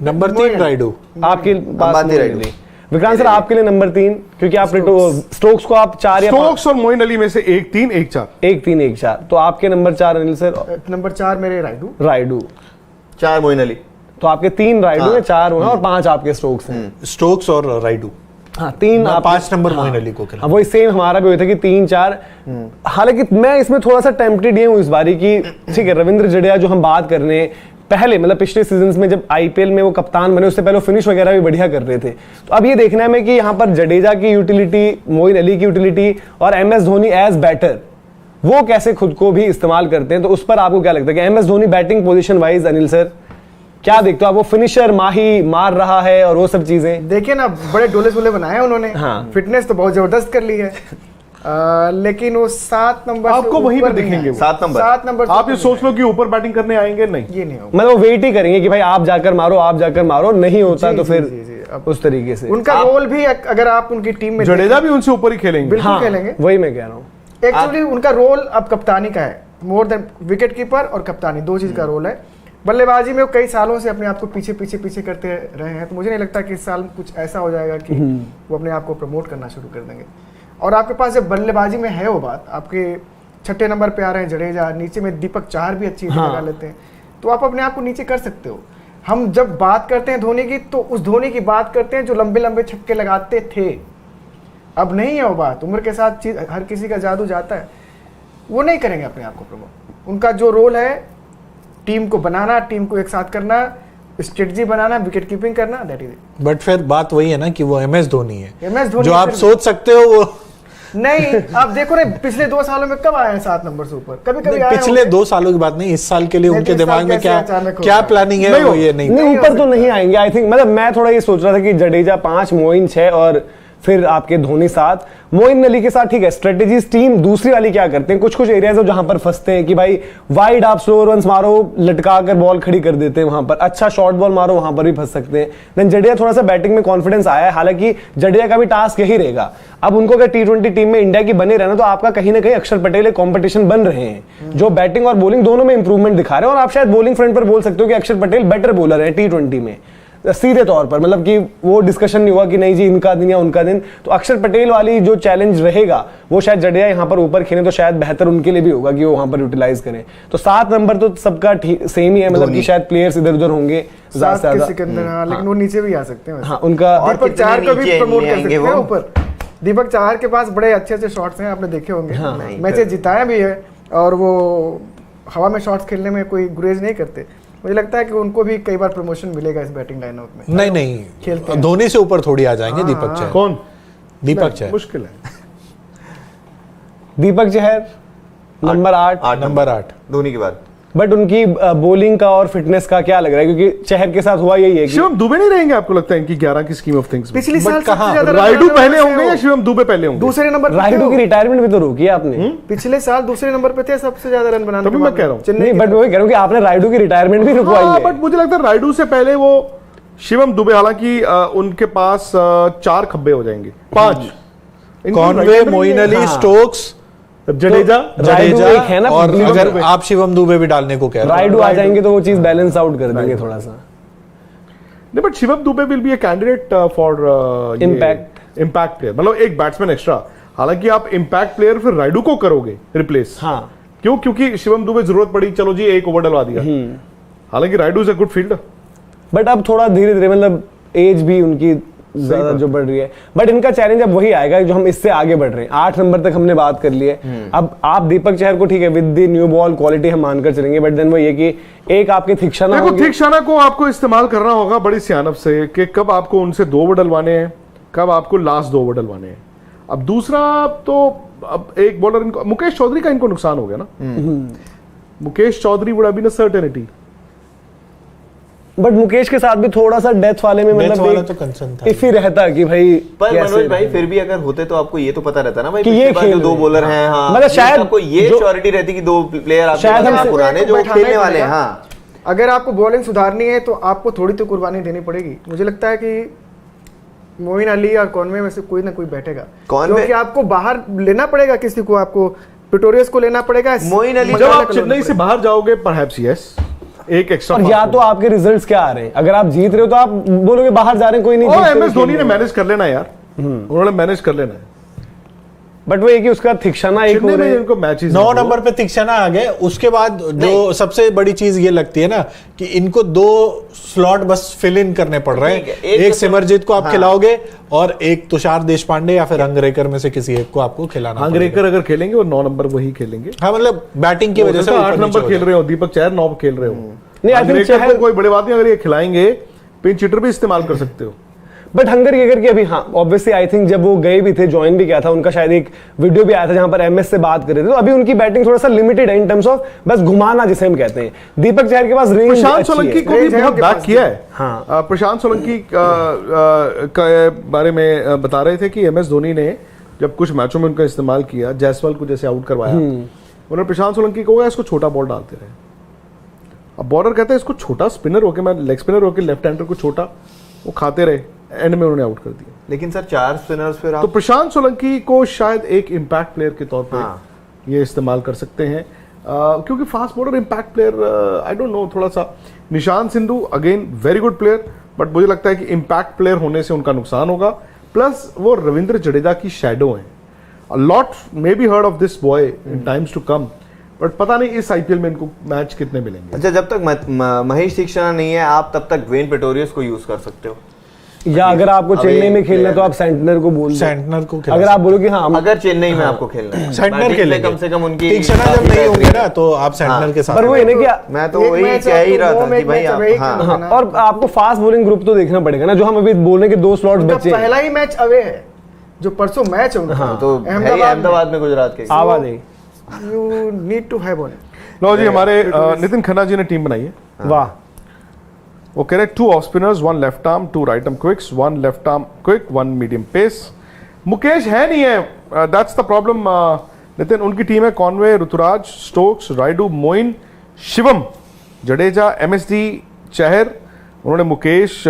नंबर 3 रायडू
आपके पास विक्रांत सर आपके लिए नंबर 3, क्योंकि आप स्टोक्स को आप 4 या
स्टोक्स और मोइन अली में से 1-3 1-4
1-3-1-4, तो आपके नंबर 4 अनिल सर।
नंबर 4 मेरे रायडू
4 मोइन अली,
तो आपके 3 रायडू हैं, 4 होना और 5 आपके स्टोक्स हैं।
स्टोक्स और रायडू,
हाँ 3 आप
5 नंबर मोइन अली को।
हाँ वही सेम हमारा भी हुआ था कि 3-4। हालांकि मैं इसमें थोड़ा सा टेम्पटेड ये हूँ इस बारी की, ठीक है रविंद्र जडेजा जो हम बात कर रहे हैं, पहले मतलब पिछले सीजन्स में जब आईपीएल में वो कप्तान बने उससे पहले फिनिश वगैरह भी बढ़िया कर रहे थे, तो अब ये देखना है मैं कि यहाँ पर जडेजा की यूटिलिटी, मोइन अली की यूटिलिटी और एमएस धोनी एज बैटर वो कैसे खुद को भी इस्तेमाल करते हैं। तो उस पर आपको क्या लगता है कि MS Dhoni batting position wise Anil sir क्या देखते हो आप, वो फिनिशर माही मार रहा है और वो सब चीजें देखिए
ना, बड़े डोले सोले बनाए उन्होंने। हाँ। फिटनेस तो बहुत जबरदस्त कर ली है, लेकिन वो 7 नंबर
आपको वहीं पे दिखेंगे।
7 नंबर
आप ये सोच लो कि ऊपर बैटिंग करने आएंगे, नहीं
ये नहीं होगा।
मतलब वो वेट ही करेंगे कि भाई आप जाकर मारो, नहीं होता तो फिर उस तरीके से
उनका रोल भी, अगर आप उनकी टीम में
जडेजा भी उनसे ऊपर ही खेलेंगे,
बिल्कुल खेलेंगे,
वही मैं कह रहा हूँ।
एक्चुअली उनका रोल अब कप्तानी का है, मोर देन विकेट कीपर और कप्तानी, 2 चीज का रोल है। बल्लेबाजी में वो कई सालों से अपने आप को पीछे करते रहे हैं, तो मुझे नहीं लगता कि इस साल कुछ ऐसा हो जाएगा कि वो अपने आप को प्रमोट करना शुरू कर देंगे। और आपके पास जब बल्लेबाजी में है वो बात, आपके 6ठे नंबर पे आ रहे हैं जडेजा, नीचे में दीपक चहर भी अच्छी लगा लेते हैं, तो आप अपने आप को नीचे कर सकते हो। हम जब बात करते हैं धोनी की, तो उस धोनी की बात करते हैं जो लंबे लंबे छक्के लगाते थे। अब नहीं है वो बात, उम्र के साथ चीज, हर किसी का जादू जाता है, वो नहीं करेंगे अपने आप को प्रमोट। उनका जो रोल है टीम को बनाना, टीम को एक साथ करना, स्ट्रेटजी बनाना, विकेट कीपिंग करना, दैट इज इट।
बट फिर बात वही है ना कि वो एमएस धोनी है,
एमएस धोनी
जो आप सोच सकते हो वो
नहीं। आप देखो ना पिछले 2 सालों में कब आए हैं 7 नंबर से ऊपर, कभी आए
पिछले 2 सालों की बात नहीं, इस साल के लिए उनके दिमाग में क्या प्लानिंग है, वो ये
नहीं ऊपर तो नहीं आएंगे आई थिंक। मतलब मैं थोड़ा ये सोच रहा था कि जडेजा 5, मोइन 6 और फिर आपके धोनी 7। मोइन अली के साथ ठीक है स्ट्रेटेजीज टीम दूसरी वाली क्या करते हैं, कुछ एरियाज है जहां पर फंसते हैं कि भाई वाइड आप स्लो रन्स मारो, लटका कर बॉल खड़ी कर देते हैं, वहां पर अच्छा शॉर्ट बॉल मारो, वहां पर भी फंस सकते हैं। देन जडेजा थोड़ा सा बैटिंग में कॉन्फिडेंस आया है, हालांकि जडेजा का भी टास्क यही रहेगा। अब उनको अगर T20 टीम में इंडिया की बने रहना, तो आपका कहीं ना कहीं अक्षर पटेल एक कॉम्पिटिशन बन रहे हैं जो बैटिंग और बॉलिंग दोनों में इंप्रूवमेंट दिखा रहे हैं। और आप शायद बॉलिंग फ्रंट पर बोल सकते हो कि अक्षर पटेल बेटर बॉलर है T20 में। सीधे तौर पर, मतलब कि वो डिस्कशन नहीं हुआ कि नहीं जी इनका दिन या उनका दिन। तो अक्षर पटेल वाली जो चैलेंज रहेगा वो शायद जडेजा यहाँ पर ऊपर खेले तो शायद बेहतर उनके लिए भी होगा कि वो वहां पर यूटिलाइज करें। तो 7 नंबर तो सबका सेम ही है, मतलब कि शायद प्लेयर्स इधर उधर होंगे ज्यादा से ज्यादा,
लेकिन वो नीचे भी आ सकते हैं।
हाँ, उनका
दीपक चाहर को भी प्रमोट कर सकते हैं ऊपर। दीपक चाहर के पास बड़े अच्छे अच्छे शॉट्स हैं, आपने देखे होंगे, मैचेस जिताया भी है और वो हवा में शॉट्स खेलने में कोई गुरेज नहीं करते। मुझे लगता है कि उनको भी कई बार प्रमोशन मिलेगा इस बैटिंग लाइनअप में।
नहीं खेलते धोनी से ऊपर थोड़ी आ जाएंगे दीपक चहर।
कौन?
दीपक चहर
मुश्किल है।
दीपक चहर नंबर 8
धोनी के बाद।
बट उनकी बॉलिंग का और फिटनेस का क्या लग रहा है, क्योंकि चहर के साथ हुआ यही है कि
शिवम दुबे नहीं रहेंगे आपको लगता है इनकी 11 की स्कीम ऑफ थिंग्स में?
पिछली साल
कहाँ?
सबसे ज्यादा
राइडू पहले होंगे या शिवम दुबे पहले होंगे?
दूसरे नंबर पे
राइडू की रिटायरमेंट भी तो रोकी है आपने।
पिछले साल दूसरे नंबर पे थे सबसे ज्यादा रन बनाने
तभी मैं कह रहा हूँ।
नहीं, बट वही कह रहा हूँ कि आपने राइडू की रिटायरमेंट भी रुकवाई है।
बट मुझे लगता है राइडू से पहले वो शिवम दुबे, हालांकि उनके पास 4 खब्बे हो जाएंगे, 5
कॉनवे, मोइन अली, स्टोक्स,
जडेजा
एक है ना,
और अगर आप शिवम दुबे भी डालने को कह रहे
राइडू आ जाएंगे तो वो चीज बैलेंस आउट कर देंगे थोड़ा सा।
नहीं, but Shivam Dubey will be a candidate for impact player, मतलब एक बैट्समैन एक्स्ट्रा। हालांकि आप इम्पैक्ट प्लेयर फिर राइडू को करोगे रिप्लेस।
हाँ,
क्यों? क्योंकि शिवम दुबे जरूरत पड़ी, चलो जी एक ओवर डलवा दिया। हालांकि Raidu is a good fielder,
but अब थोड़ा धीरे धीरे, मतलब एज भी उनकी ज्यादा जो बढ़ रही है, बट इनका चैलेंज अब वही आएगा जो हम इससे आगे बढ़ रहे हैं। 8 नंबर तक हमने बात कर ली है। अब आप दीपक चहर को ठीक है with the new ball quality हम मानकर चलेंगे, बट देन वो ये कि एक आपके थिक्शाना,
देखो थिक्शाना को आपको इस्तेमाल करना होगा बड़ी सियानत से कि कब आपको उनसे 2 ओवर डलवाने हैं, कब आपको लास्ट 2 ओवर डलवाने हैं। अब दूसरा तो अब एक बॉलर इनको, मुकेश चौधरी का इनको नुकसान हो गया ना। Mukesh Choudhary would have been a certainty,
but Mukesh के साथ भी थोड़ा सा डेथ वाले में मतलब
तो कंसर्न था,
इफी रहता कि भाई,
पर मनोज भाई फिर भी अगर होते तो आपको ये तो पता रहता ना भाई
कि ये
जो 2 बॉलर हैं। हाँ,
मतलब शायद
आपको ये श्योरिटी रहती कि 2 प्लेयर आपके पुराने जो खेलने वाले हैं। हाँ,
अगर आपको बॉलिंग सुधारनी है तो आपको थोड़ी तो कुर्बानी देनी पड़ेगी। मुझे लगता है कि मोइन अली और कॉनवे में से कोई ना कोई बैठेगा, क्योंकि आपको बाहर लेना पड़ेगा किसी को, आपको प्रिटोरियस को लेना पड़ेगा।
मोइन अली
जब आप चेन्नई से बाहर जाओगे परहैप्स यस एक एक्स्ट्रा,
और या तो आपके रिजल्ट्स क्या आ रहे हैं, अगर आप जीत रहे हो तो आप बोलोगे बाहर जा रहे हैं कोई नहीं,
और एमएस धोनी ने मैनेज कर लेना यार, उन्होंने मैनेज कर लेना है।
बट वो एक ही उसका थिक्शाना एक हो रहा है,
इनको मैचेस
9 नंबर पे थिक्शाना आ गए। उसके बाद जो सबसे बड़ी चीज ये लगती है ना कि इनको 2 स्लॉट बस फिल इन करने पड़ रहे हैं। एक सिमरजीत को आप खिलाओगे और एक तुषार देशपांडे या फिर हंगरेकर में से किसी एक को आपको खिलाना।
हंगरेकर अगर खेलेंगे वो 9 नंबर वही खेलेंगे।
हाँ, मतलब बैटिंग की वजह से
8 नंबर खेल रहे हो, दीपक चहर 9 खेल रहे हो।
नहीं, आई थिंक
चहर कोई बड़ी बात नहीं, अगर ये खिलाएंगे पिंच हिटर भी इस्तेमाल कर सकते हो।
बट हंगरकेकर की अभी, हाँ ऑब्वियसली आई थिंक जब वो गए भी थे, ज्वाइन भी किया था, उनका शायद एक वीडियो भी आया था जहां पर एमएस से बात कर रहे थे। तो अभी उनकी बैटिंग थोड़ा सा लिमिटेड है इन टर्म्स ऑफ बस घुमाना जिसे हम कहते हैं। दीपक चहर के पास रेंज,
प्रशांत सोलंकी को भी बहुत बैक किया है।
हाँ,
प्रशांत सोलंकी के बारे में बता रहे थे कि एमएस धोनी ने जब कुछ मैचों में उनका इस्तेमाल किया, जायसवाल को जैसे आउट करवाया, उन्होंने प्रशांत सोलंकी को इसको छोटा बॉल डालते रहे। अब बॉलर कहते हैं इसको छोटा स्पिनर होके, मैं लेग स्पिनर होके लेफ्ट हैंडर को छोटा, वो खाते रहे, एंड में उन्होंने आउट कर दिया।
लेकिन सर 4 स्पिनर्स फिर
तो प्रशांत सोलंकी को शायद एक इम्पैक्ट प्लेयर के तौर पर ये इस्तेमाल कर सकते हैं, क्योंकि fast bowler impact player I don't know, थोड़ा सा Nishant Sindhu again very good player, but मुझे लगता है कि इम्पैक्ट प्लेयर होने से उनका नुकसान होगा। प्लस वो रविंद्र जडेजा की शैडो है। A lot may be heard of this boy in times to come, but पता नहीं इस आईपीएल में इनको मैच कितने मिलेंगे।
अच्छा, जब तक महेश तीक्ष्णा नहीं है आप तब तक ड्वेन प्रेटोरियस को यूज कर सकते हो,
या अगर आपको चेन्नई में खेलना है तो आप सेंटनर को बोल दो।
सेंटनर को
अगर आप बोलो कि हाँ
अगर चेन्नई में आपको खेलना है,
सेंटनर के लिए
कम से कम उनकी
तीक्ष्णा जब नहीं होंगे ना तो आप सेंटनर के साथ।
पर वो है ना कि
मैं तो वही कह ही रहा था कि भाई
हाँ, और आपको फास्ट बॉलिंग ग्रुप तो देखना पड़ेगा ना, जो हम अभी बोल रहे हैं कि 2 स्लॉट्स बचे हैं।
पहला ही मैच अवे है, जो परसों मैच है उनका,
तो अहमदाबाद में गुजरात के
आवाज है,
you need to have on.
लो जी, हमारे नितिन खन्ना जी ने टीम बनाई है।
वाह,
वो कह रहे 2 off spinners, 1 left arm, 2 right arm quicks, 1 left arm quick, 1 medium pace. Mukesh है नहीं है, दैट्स द प्रॉब्लम नितिन। उनकी टीम है Conway, Ruturaj, Stokes, Rayudu, Moin, Shivam, Jadeja, MSD, Chahar. उन्होंने मुकेश /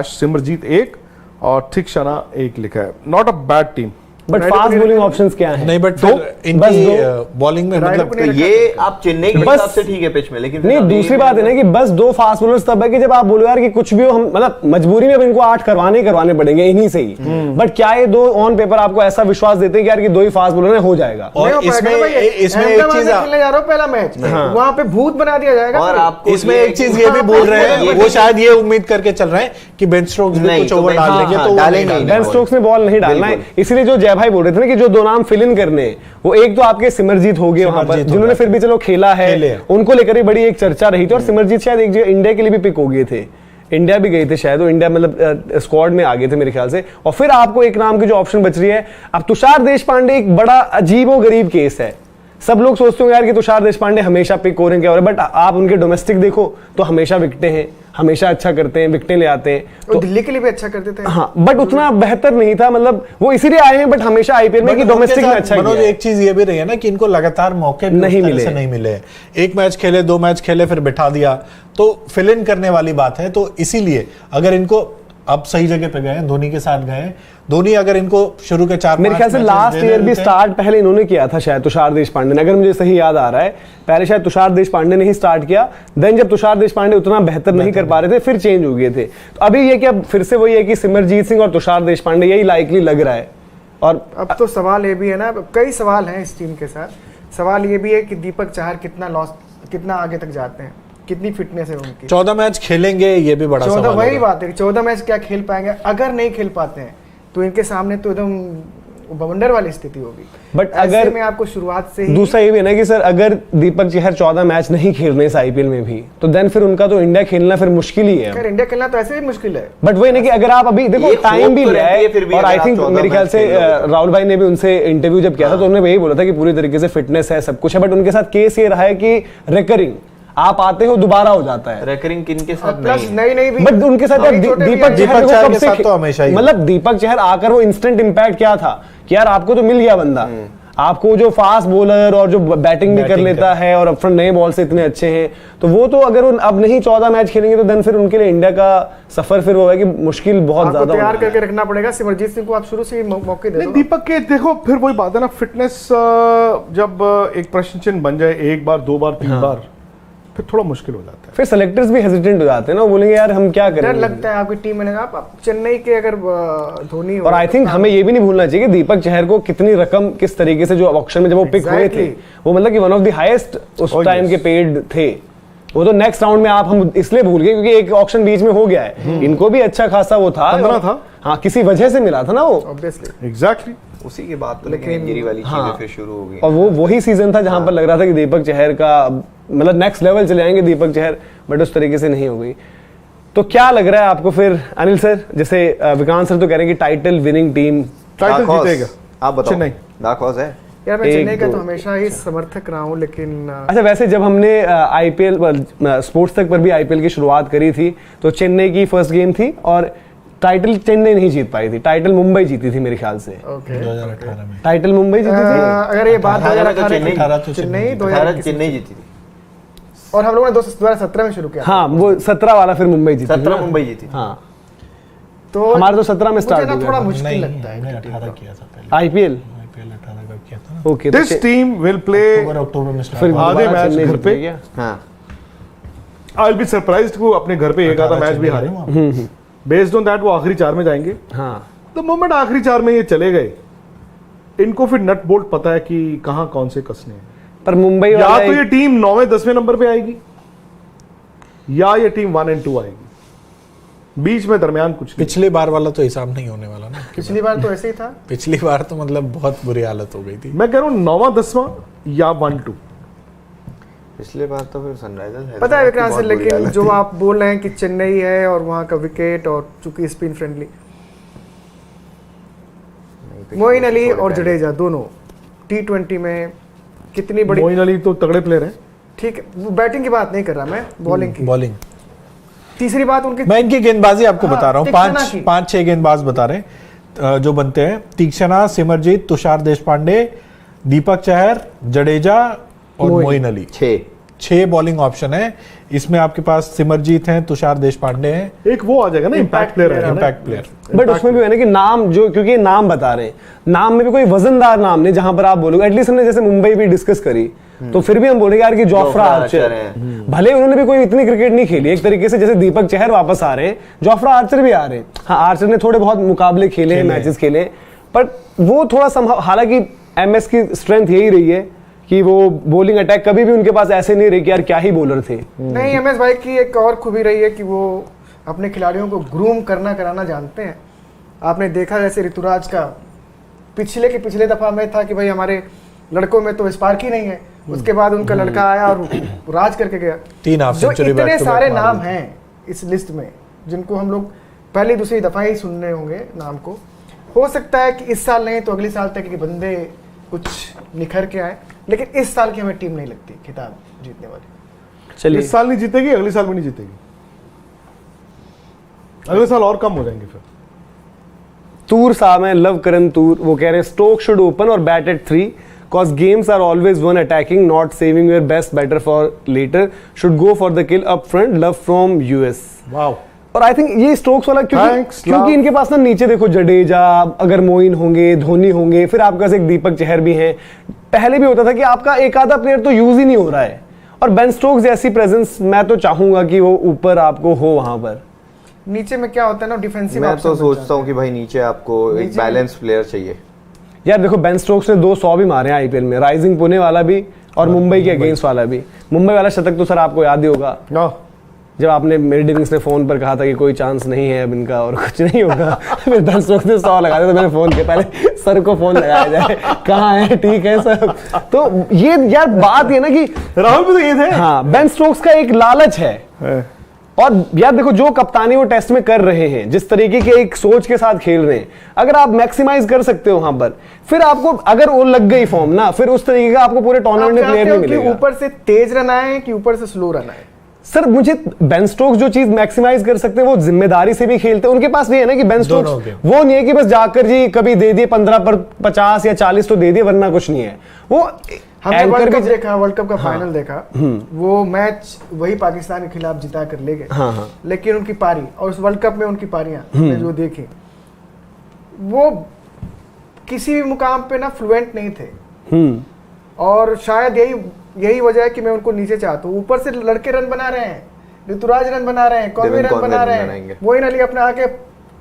सिमरजीत 1 और थिक्शाना 1 लिखा है। Not a bad team.
But fast bowling options क्या हैं?
नहीं, बट इनकी बॉलिंग में मतलब
तो ये आप चेन्नई के हिसाब से ठीक है पिच में, लेकिन
नहीं, दूसरी बात है ना कि बस 2 फास्ट बॉलर्स तब है कि जब आप बोलो यार कि कुछ भी हो, हम मतलब मजबूरी में अब इनको 8 करवाने पड़ेंगे इन्हीं से ही। बट क्या ये 2 ऑन पेपर आपको ऐसा विश्वास देते हैं कि यार कि 2 ही फास्ट बॉलर में हो जाएगा?
और इसमें एक चीज
खेलने जा रहा हूं पहला मैच, वहां पे भूत बना दिया जाएगा।
और आपको
इसमें एक चीज ये भी बोल रहे हैं, वो शायद ये उम्मीद करके चल रहे हैं कि बेन स्टोक्स भी कुछ ओवर डाल लेंगे, तो डालेंगे।
बेन स्टोक्स ने बॉल नहीं डालना है, इसीलिए जो जय भाई बोल रहे थे ना कि जो 2 नाम फिल इन करने, वो एक तो आपके सिमरजीत हो गए वहां पर, जिन्होंने फिर भी चलो खेला है, उनको लेकर ही बड़ी एक चर्चा रही थी। और सिमरजीत शायद एक जगह इंडिया के लिए भी पिक हो गए थे, इंडिया भी गए थे शायद, वो इंडिया मतलब स्क्वाड में आ गए थे मेरे ख्याल से। और फिर आपको एक नाम की जो ऑप्शन बच रही है, अब तुषार देशपांडे एक बड़ा अजीबोगरीब केस है। सब लोग सोचते हो यार कि तुषार देशपांडे हमेशा पिक हो रहे हैं, बट आप उनके डोमेस्टिक देखो तो हमेशा विकटें हैं, हमेशा अच्छा करते हैं, विकटें ले आते हैं।
तो दिल्ली के लिए भी अच्छा करते थे।
हाँ, बट उतना बेहतर नहीं था, मतलब वो इसीलिए आए हैं, बट हमेशा आईपीएल में कि डोमेस्टिक में अच्छा
किया। एक चीज ये भी रही है ना कि इनको लगातार मौके नहीं मिले। एक मैच खेले, 2 मैच खेले, फिर बिठा दिया, तो फिल इन करने वाली बात है। तो इसीलिए अगर इनको अब सही जगह पे गए, धोनी के साथ गए, धोनी अगर इनको शुरू के 4-5
मेरे ख्याल से लास्ट ईयर भी स्टार्ट पहले इन्होंने किया था शायद तुषार देशपांडे ने, अगर मुझे सही याद आ रहा है, पहले शायद तुषार देशपांडे ने ही स्टार्ट किया। देन जब तुषार देशपांडे उतना बेहतर नहीं कर पा रहे थे, फिर चेंज हो गए थे। तो अभी ये कि अब फिर से वही है कि सिमरजीत सिंह और तुषार देशपांडे यही लाइकली लग रहा है। और
अब तो सवाल ये भी है ना, कई सवाल हैं इस टीम के साथ। सवाल ये भी है कि दीपक चहर कितना आगे तक जाते हैं, कितनी फिटनेस है उनकी।
14 मैच खेलेंगे, ये भी बड़ा सवाल है।
वही बात है, 14 मैच क्या खेल पाएंगे? अगर नहीं खेल पाते हैं तो इनके सामने तो एकदम बवंडर वाली स्थिति होगी।
बट अगर
मैं आपको शुरुआत से ही
दूसरा ये भी है ना कि सर अगर दीपक चहर 14 मैच नहीं खेल रहे इस आईपीएल में भी, तो देन फिर उनका तो इंडिया खेलना फिर मुश्किल ही है।
इंडिया खेलना तो ऐसे ही मुश्किल है,
बट वही नहीं कि अगर आप अभी देखो टाइम भी लिया है, और आई थिंक मेरे ख्याल से राहुल भाई ने भी उनसे इंटरव्यू जब किया था तो उन्होंने यही बोला था कि पूरी तरीके से फिटनेस है, सब कुछ है, बट उनके साथ केस ये रहा है कि रिकरिंग आप आते हो दोबारा हो जाता है।
रेकरिंग किनके साथ
नहीं भी,
बट उनके साथ दीपक चहर के साथ
तो हमेशा ही,
मतलब दीपक चहर आकर वो इंस्टेंट इंपैक्ट क्या था कि यार आपको तो मिल गया बंदा, आपको जो फास्ट बॉलर और जो बैटिंग भी कर लेता है और अपफ्रंट नए बॉल से इतने अच्छे हैं, तो वो तो अगर अब नहीं 14 मैच खेलेंगे तो देन फिर उनके लिए इंडिया का सफर फिर वो है कि मुश्किल बहुत ज्यादा
तैयार करके रखना पड़ेगा। सिमरजीत सिंह को आप शुरू से ही मौके दे दो।
दीपक के देखो फिर वही बात है ना, फिटनेस जब एक प्रश्न चिन्ह बन जाए 1 बार 2 बार 3 बार, फिर थोड़ा मुश्किल हो जाता है।
फिर सेलेक्टर्स भी हेजिटेंट हो जाते हैं ना, वो बोलेंगे यार हम क्या करें।
डर लगता है आपकी टीम में। आप चेन्नई के अगर धोनी,
और आई थिंक हमें ये भी नहीं भूलना चाहिए कि दीपक चहर को कितनी रकम किस तरीके से जो ऑक्शन में जब वो पिक हुए थे, वो मतलब कि वन ऑफ द हाईएस्ट उस टाइम के पेड थे। वो तो नेक्स्ट राउंड में हम इसलिए भूल गए क्योंकि एक ऑक्शन बीच में हो गया है। इनको भी अच्छा खासा वो था,
15 था।
हाँ, किसी वजह से मिला था ना वो,
ऑब्वियसली
एग्जैक्टली
उसी के बाद तो लेकिन इंजरी वाली चीजें फिर शुरू हो गई।
और वो वही सीजन था जहां पर लग रहा था कि दीपक चहर का मतलब नेक्स्ट लेवल चले जाएंगे दीपक चहर, बट उस तरीके से नहीं हो गई। तो क्या लग रहा है आपको फिर अनिल सर, जैसे विकांत सर तो कह रहे हैं कि टाइटल विनिंग टीम
टाइटल जीतेगा,
आप बताओ।
चेन्नई
डार्क हॉर्स है
यार। मैं चेन्नई का तो हमेशा ही समर्थक रहा हूं, लेकिन
अच्छा वैसे जब हमने आईपीएल स्पोर्ट्स तक पर भी आईपीएल की शुरुआत करी थी तो चेन्नई की फर्स्ट गेम थी और टाइटल चेन्नई नहीं जीत पाई थी, टाइटल मुंबई जीती थी मेरे ख्याल से।
2018 में
टाइटल मुंबई जीती थी।
अगर ये बात
2018
चेन्नई जीती थी
और हम लोगों ने 2017 में शुरू किया।
हाँ, वो 17 वाला फिर मुंबई जीती।
17 मुंबई जीती।
हाँ,
तो
हमारा तो 17 में स्टार्ट
मुझे
हुआ।
थोड़ा मुश्किल लगता है।
18 किया था पहले,
आईपीएल
18 का किया था ना।
Okay,
this team will play
October में
फिर
आधे मैच घर पे।
हाँ,
आई विल बी सरप्राइज्ड को अपने घर पे एक आधा मैच भी हारे। बेस्ड ऑन दैट वो आखिरी 4 में जाएंगे।
हाँ,
तो मोमेंट आखिरी 4 में ये चले गए, इनको फिर नट बोल्ट पता है कि कहां कौन से कसने हैं।
पर मुंबई
या तो ये टीम 9वें 10वें नंबर पे आएगी या ये टीम 1 और 2 आएगी, बीच में दरमियान कुछ नहीं।
पिछली बार वाला तो हिसाब नहीं होने वाला ना।
पिछली बार तो ऐसे ही था।
पिछली बार तो मतलब बहुत बुरी हालत हो गई थी।
मैं कह रहा हूं 9वां 10वां या 1-2।
पिछले बार तो फिर सनराइजर्स
पता है विक्रांत सर, लेकिन जो आप बोल रहे हैं कि चेन्नई है और वहां का विकेट और चूंकि स्पिन फ्रेंडली, मोइन अली और जडेजा दोनों T20 में कितनी बड़ी।
मोइन अली तो तगड़े प्लेयर हैं,
ठीक है, वो बैटिंग की बात नहीं कर रहा मैं, बॉलिंग की।
बॉलिंग
तीसरी बात उनकी,
मैं इनकी गेंदबाजी आपको बता रहा हूँ।
तीक्ष्णा की।
5-6 गेंदबाज बता रहे हैं जो बनते हैं। तीक्ष्णा, सिमरजीत, तुषार देशपांडे, दीपक चहर, जडेजा और मोइन अली।
6
6 बॉलिंग ऑप्शन है। इसमें आपके पास सिमरजीत हैं, तुषार देशपांडे हैं,
एक वो आ जाएगा ना इम्पैक्ट प्लेयर है,
इम्पैक्ट प्लेयर।
बट उसमें भी है ना कि नाम जो, क्योंकि नाम बता रहे हैं, नाम में भी कोई वजनदार नाम नहीं जहां पर आप बोलोगे। एटलीस्ट हमने जैसे मुंबई भी डिस्कस करी तो फिर भी हम बोलेंगे यार कि जोफ्रा आर्चर है। भले उन्होंने भी कोई इतनी क्रिकेट नहीं खेली, एक तरीके से जैसे दीपक चहर वापस आ रहे हैं, जोफ्रा आर्चर भी आ रहे हैं। हाँ, आर्चर ने थोड़े बहुत मुकाबले खेले हैं, मैचेस खेले, बट वो थोड़ा संभव, हालांकि एमएस की स्ट्रेंथ यही रही है कि वो बॉलिंग अटैक कभी भी उनके पास ऐसे नहीं रही कि यार क्या ही बॉलर थे।
नहीं, एमएस भाई की एक और खूबी रही है कि वो अपने खिलाड़ियों को ग्रूम करना कराना जानते हैं। आपने देखा जैसे ऋतुराज का पिछले दफा में था कि भाई हमारे लड़कों में तो स्पार्क ही नहीं है, उसके बाद उनका लड़का आया और राज करके गया।
3 हाफ
जो
सेंचुरी
इतने सारे नाम हैं इस लिस्ट में जिनको हम लोग पहली दूसरी दफा ही सुनने होंगे नाम को, हो सकता है कि इस साल नहीं तो अगले साल तक के बंदे कुछ निखर के आए, लेकिन इस साल की हमें टीम नहीं लगती खिताब जीतने वाली।
चलिए,
इस साल नहीं जीतेगी, अगले साल भी नहीं जीतेगी, अगले साल और कम हो जाएंगे फिर।
तूर साहब हैं, लव करण तूर, वो कह रहे हैं स्टोक शुड ओपन और bat eight 3 cause games are always one attacking, not saving your best better for later, should go for the kill up front, love from US।
Wow.
और आई थिंक ये Stokes वाला क्योंकि इनके पास ना नीचे देखो जडेजा, अगर मोइन होंगे, धोनी होंगे, फिर आपके पास एक दीपक चहर भी हैं। पहले भी होता था कि आपका एक आधा प्लेयर तो यूज ही नहीं हो रहा है, और बेन स्टोक्स जैसी प्रेजेंस मैं तो चाहूंगा कि वो ऊपर आपको हो। वहां पर
नीचे में क्या होता है ना, डिफेंसिव।
मैं तो सोचता हूँ कि भाई नीचे आपको एक बैलेंस प्लेयर चाहिए।
यार देखो, बेन स्टोक्स ने 200 भी मारे हैं आईपीएल में, राइजिंग पुणे वाला भी और मुंबई के अगेंस्ट वाला भी। मुंबई वाला शतक तो सर आपको याद ही होगा, जब आपने मेरी डिविंग्स ने फोन पर कहा था कि कोई चांस नहीं है अब इनका और कुछ नहीं होगा। फिर बेन स्टोक्स ने 100 लगा दिया, तो मैंने फोन किया, पहले सर को फोन लगाया जाए, कहाँ है, ठीक है सब। तो ये यार बात ये ना कि
राहुल भी तो ये थे।
हाँ, बेन स्टोक्स का एक लालच है। और यार देखो, जो कप्तानी वो टेस्ट में कर रहे हैं, जिस तरीके के एक सोच के साथ खेल रहे हैं, अगर आप मैक्सिमाइज कर सकते हो वहां पर, फिर आपको अगर वो लग गई फॉर्म ना, फिर उस तरीके का आपको पूरे टूर्नामेंट में प्लेयर नहीं मिलेगा।
ऊपर से तेज रन आए कि ऊपर से स्लो रन आए।
सर मुझे बेन स्टोक्स जो चीज मैक्सिमाइज कर सकते हैं वो जिम्मेदारी से भी खेलते हैं। उनके पास ये है ना कि बेन स्टोक्स वो नहीं है कि बस जाकर जी कभी दे दिए 15 पर 50 या 40 तो दे दिए, वरना कुछ नहीं है। वो
हमने वर्ल्ड कप देखा, वर्ल्ड कप का फाइनल देखा, वो मैच वही पाकिस्तान के खिलाफ जिता कर ले गए, लेकिन उनकी पारी और उस वर्ल्ड कप में उनकी पारियां जो देखी, वो किसी भी मुकाम पे ना फ्लुएंट नहीं थे। और शायद यही वजह है कि मैं उनको नीचे चाहता हूँ। ऊपर से लड़के रन बना रहे हैं, ऋतुराज रन बना रहे हैं, कॉन्वे रन बना रहे हैं, मोइन अली अपने आके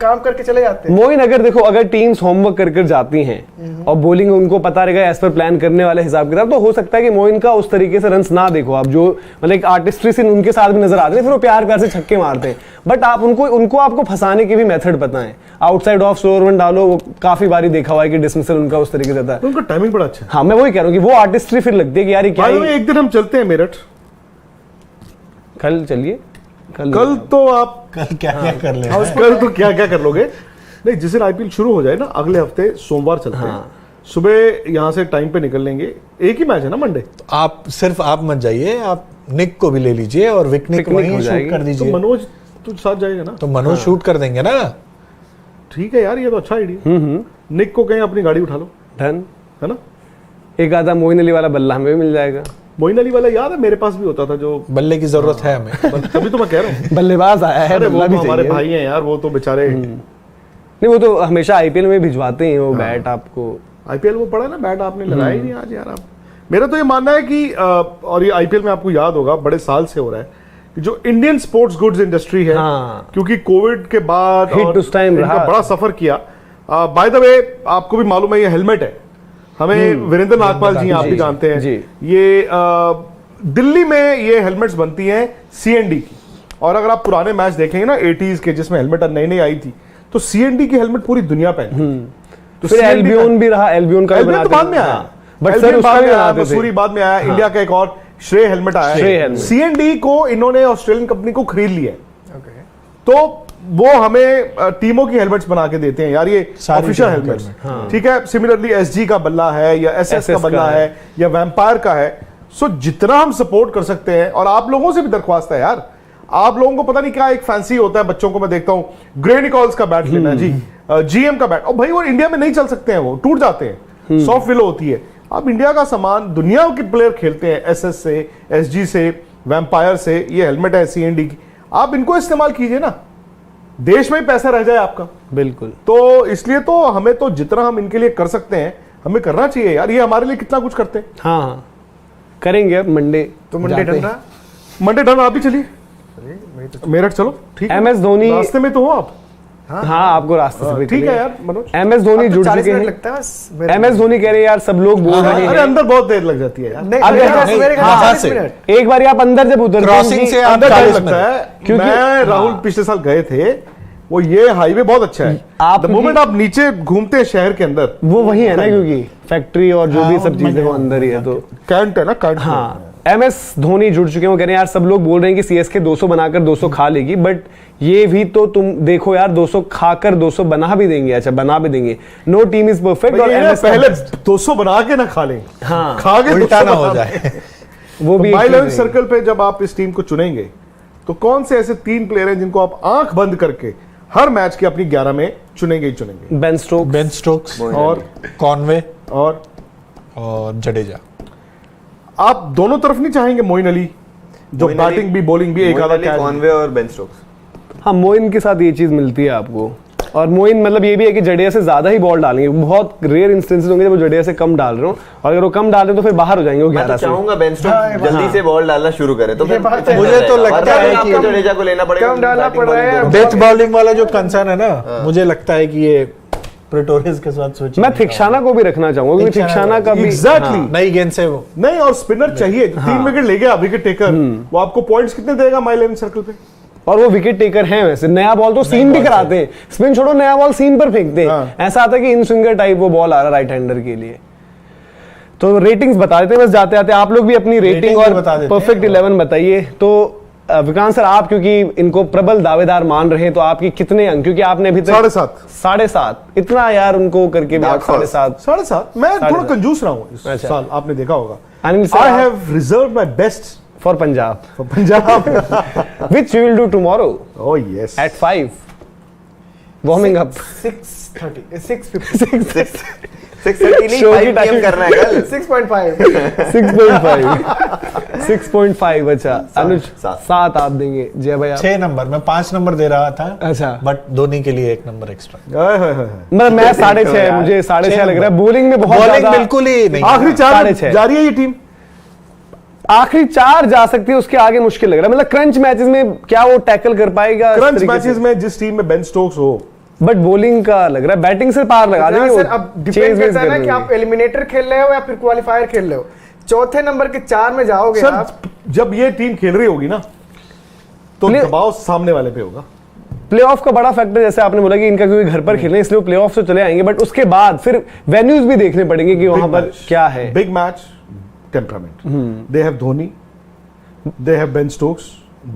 काम करके चले जाते हैं।
मोइन अगर देखो, अगर टीम्स होमवर्क कर जाती हैं और बॉलिंग उनको पता रहेगा एज पर प्लान करने वाले हिसाब किताब, तो हो सकता है कि मोइन का उस तरीके से रन्स ना देखो आप, जो मतलब एक आर्टिस्ट्री से उनके साथ भी नजर आते हैं, फिर वो प्यार प्यार से छक्के मारते हैं। बट आप उनको आपको फंसाने के भी मेथड बताएं, आउटसाइड ऑफ स्लोअर वन डालो, वो काफी बारी देखा हुआ है कि डिसमिसल उनका उस तरीके से था।
उनका टाइमिंग बड़ा अच्छा है।
हाँ, मैं वही कह रहा हूँ कि वो आर्टिस्ट्री फिर लगती है कि यार क्या
एक दिन हम चलते हैं मेरठ,
कल चलिए।
कल तो आप
कल क्या कर ले,
कल तो क्या क्या कर लोगे? नहीं, जिस दिन आईपीएल शुरू हो जाए ना, अगले हफ्ते सोमवार चलते हैं, सुबह यहाँ से टाइम पे निकल लेंगे। एक ही मैच है ना मंडे।
आप सिर्फ आप मत जाइए, आप निक को भी ले लीजिए और विकनिक को वहीं शूट कर दीजिए।
तो मनोज तो साथ जाएगा ना?
तो मनोज शूट कर देंगे ना।
ठीक है यार, ये तो अच्छा आइडिया। निक को कहीं अपनी गाड़ी उठा लो,
डन
है ना?
एक आधा मोइन अली वाला बल्ला हमें भी मिल जाएगा।
मोइन अली वाला याद है, मेरे पास भी होता था, जो
बल्ले की जरूरत है हमें।
तभी तो मैं कह रहा हूँ
बल्लेबाज आया है,
वो तो हमारे भाई हैं यार, वो तो बेचारे।
नहीं, वो तो हमेशा आईपीएल में भिजवाते हैं वो बैट आपको।
आईपीएल वो पड़ा ना, बैट आपने लगाया ही नहीं आज यार। आप, मेरा तो ये मानना है कि और ये आईपीएल में आपको याद होगा बड़े साल से हो रहा है कि जो इंडियन स्पोर्ट्स गुड्स इंडस्ट्री है, क्योंकि कोविड के बाद
उस टाइम
बड़ा सफर किया। बाय द वे, आपको भी मालूम है ये हेलमेट है, हमें वीरेंद्र नागपाल जी आप भी जानते हैं, ये दिल्ली में ये हेलमेट्स बनती हैं सीएनडी की। और अगर आप पुराने मैच देखेंगे ना 80s के, जिसमें हेलमेट नई नई आई थी, तो सीएनडी की हेलमेट पूरी दुनिया पहनी।
तो फिर एल्बियन भी रहा, एल्बियन का
तो बाद में आया, बट सर बाद में आया, मसूरी बाद में आया, इंडिया का एक और श्रेय हेलमेट आया। सीएनडी को इन्होंने ऑस्ट्रेलियन कंपनी को खरीद लिया, तो वो हमें टीमों की हेलमेट्स बना के देते हैं यार, ये ऑफिशियल हेलमेट्स। ठीक है, सिमिलरली एसजी का बल्ला है या एसएस का बल्ला है या वैम्पायर का है। सो जितना हम सपोर्ट कर सकते हैं, और आप लोगों से भी दरख्वास्त है यार, आप लोगों को पता नहीं क्या एक फैंसी होता है बच्चों को, मैं देखता हूँ ग्रे निकोल्स का बैट लेना जी, जीएम का बैट, और भाई वो इंडिया में नहीं चल सकते हैं, वो टूट जाते हैं, सॉफ्ट विलो होती है। आप इंडिया का सामान दुनिया के प्लेयर खेलते हैं, एसएस से, एसजी से, वैम्पायर से, ये हेलमेट है सीएनडी की, आप इनको इस्तेमाल कीजिए ना, देश में ही पैसा रह जाए आपका।
बिल्कुल।
तो इसलिए तो हमें तो जितना हम इनके लिए कर सकते हैं हमें करना चाहिए यार, ये हमारे लिए कितना कुछ करते हैं।
हाँ हाँ करेंगे अब मंडे।
तो मंडे डन रहा,
मंडे डन, आप भी चलिए मेरठ चलो, ठीक है।
MS धोनी
रास्ते में तो हो आप?
हाँ आपको रास्ते से
ठीक है यार मनोज।
MS धोनी जुड़ चुके हैं।
लगता है बस।
MS धोनी कह रहे हैं यार, सब लोग बोल रहे हैं।
अरे अंदर बहुत देर लग जाती है यार।
एक बार आप अंदर जब उतरते
क्रॉसिंग से
अंदर टाइम
40
लगता है, मैं राहुल पिछले साल गए थे, वो ये हाईवे बहुत अच्छा है,
आप
द मोमेंट आप नीचे घूमते हैं शहर के अंदर,
वो वही है ना, क्योंकि फैक्ट्री और जो भी सब चीजें वो अंदर ही है। तो
कैंट है ना, कैंट।
हाँ MS धोनी जुड़ चुके हैं, वो कह रहे हैं यार सब लोग बोल रहे हैं कि CSK 200 बनाकर 200 खा लेगी, बट ये भी तो तुम देखो यार 200 खाकर 200 बना भी देंगे। अच्छा बना भी देंगे, नो टीम इज परफेक्ट। और MS
पहले 200 बना के ना खा लें,
हाँ
खा के
उल्टा ना हो जाए।
वो भी
माई 11 सर्कल पे जब आप इस टीम को चुनेंगे तो कौन से ऐसे 3 प्लेयर हैं जिनको आप आंख बंद करके हर मैच के अपनी 11 में चुनेंगे ही चुनेंगे?
बेन स्टोक्स
और
कॉनवे
और
जडेजा।
आप दोनों तरफ नहीं चाहेंगे मोइन अली, जो बैटिंग भी बॉलिंग भी एक आधा कैच?
कॉनवे और बेन स्टोक्स।
हाँ मोइन के साथ ये चीज मिलती है आपको। और मोइन मतलब ये भी है कि जडेजा से ज्यादा ही बॉल डालेंगे, बहुत रेयर इंस्टेंसेस होंगे जब वो जडेजा से कम डाल रहे हो, और अगर वो कम डाल रहे तो फिर बाहर हो जाएंगे वो 11 से।
चाहूंगा बेन स्टोक्स जल्दी से बॉल डालना शुरू करे, तो फिर
मुझे तो लगता है कि
जडेजा को लेना पड़ेगा,
कम डालना पड़ रहा है।
डेथ बॉलिंग वाला जो कंसर्न है ना, मुझे लगता है कि ये प्रेटोरियस के साथ सोचिए।
मैं थिक्शाना को भी रखना चाहूंगा, क्योंकि थिक्शाना का भी
एग्जैक्टली
नई गेंद से वो
नहीं, और स्पिनर चाहिए। 3 विकेट ले गया विकेट टेकर, वो आपको पॉइंट्स कितने देगा माई 11 सर्कल पे?
और वो विकेट टेकर हैं वैसे, नया बॉल तो सीम भी कराते हैं, स्पिन छोड़ो नया बॉल सीम पर फेंकते हैं।
हाँ।
ऐसा आता है कि इन स्विंगर टाइप वो बॉल आ रहा है राइट हैंडर के लिए। तो रेटिंग्स बता देते हैं बस जाते आते, आप लोग भी अपनी रेटिंग और परफेक्ट 11 बताइए। तो विक्रांत सर आप क्योंकि इनको प्रबल दावेदार मान रहे हैं, तो आपकी कितने अंक, क्योंकि आपने अभी तक 7.5 इतना यार उनको करके भी
7.5 मैं थोड़ा कंजूस रहा हूँ इस साल, आपने देखा होगा।
Anil
I have reserved my best
for Punjab, which we will do tomorrow
oh yes
at 5 warming up
6:30 6:50
6:30 नहीं, 5 PM करना है कल।
6.5
6.5 अच्छा अनुज 7 आप देंगे, जय भैया
6 नंबर, मैं 5 नंबर दे रहा था।
अच्छा
बट धोनी के लिए 1 नंबर एक्स्ट्रा।
मतलब मैं 6.5 मुझे 6.5 लग रहा है। बॉलिंग में बहुत
बॉलिंग
ज्यादा
बिल्कुल ही नहीं।
आखिरी 4
6.5
जा रही है ये टीम,
आखिरी 4 जा सकती है, उसके आगे मुश्किल लग रहा है। मतलब क्रंच मैचेस में क्या वो टैकल कर पाएगा?
क्रंच मैचेस में जिस टीम में बेन स्टोक्स हो,
बट बॉलिंग का लग रहा है बैटिंग से पार लगा देंगे।
सर अब डिपेंड करता है ना कि आप एलिमिनेटर खेल रहे हो या फिर क्वालिफायर खेल रहे हो। चौथे नंबर के 4 में जाओगे
सर
आप।
जब ये टीम खेल रही होगी ना तो दबाव सामने वाले पे होगा।
प्लेऑफ का बड़ा फैक्टर, जैसे आपने बोला कि इनका क्योंकि घर पर खेलने इसलिए प्लेऑफ से चले आएंगे, बट उसके बाद फिर वेन्यूज भी देखने पड़ेंगे कि वहां पर क्या है।
Big match temperament, they have Dhoni, they have Ben Stokes,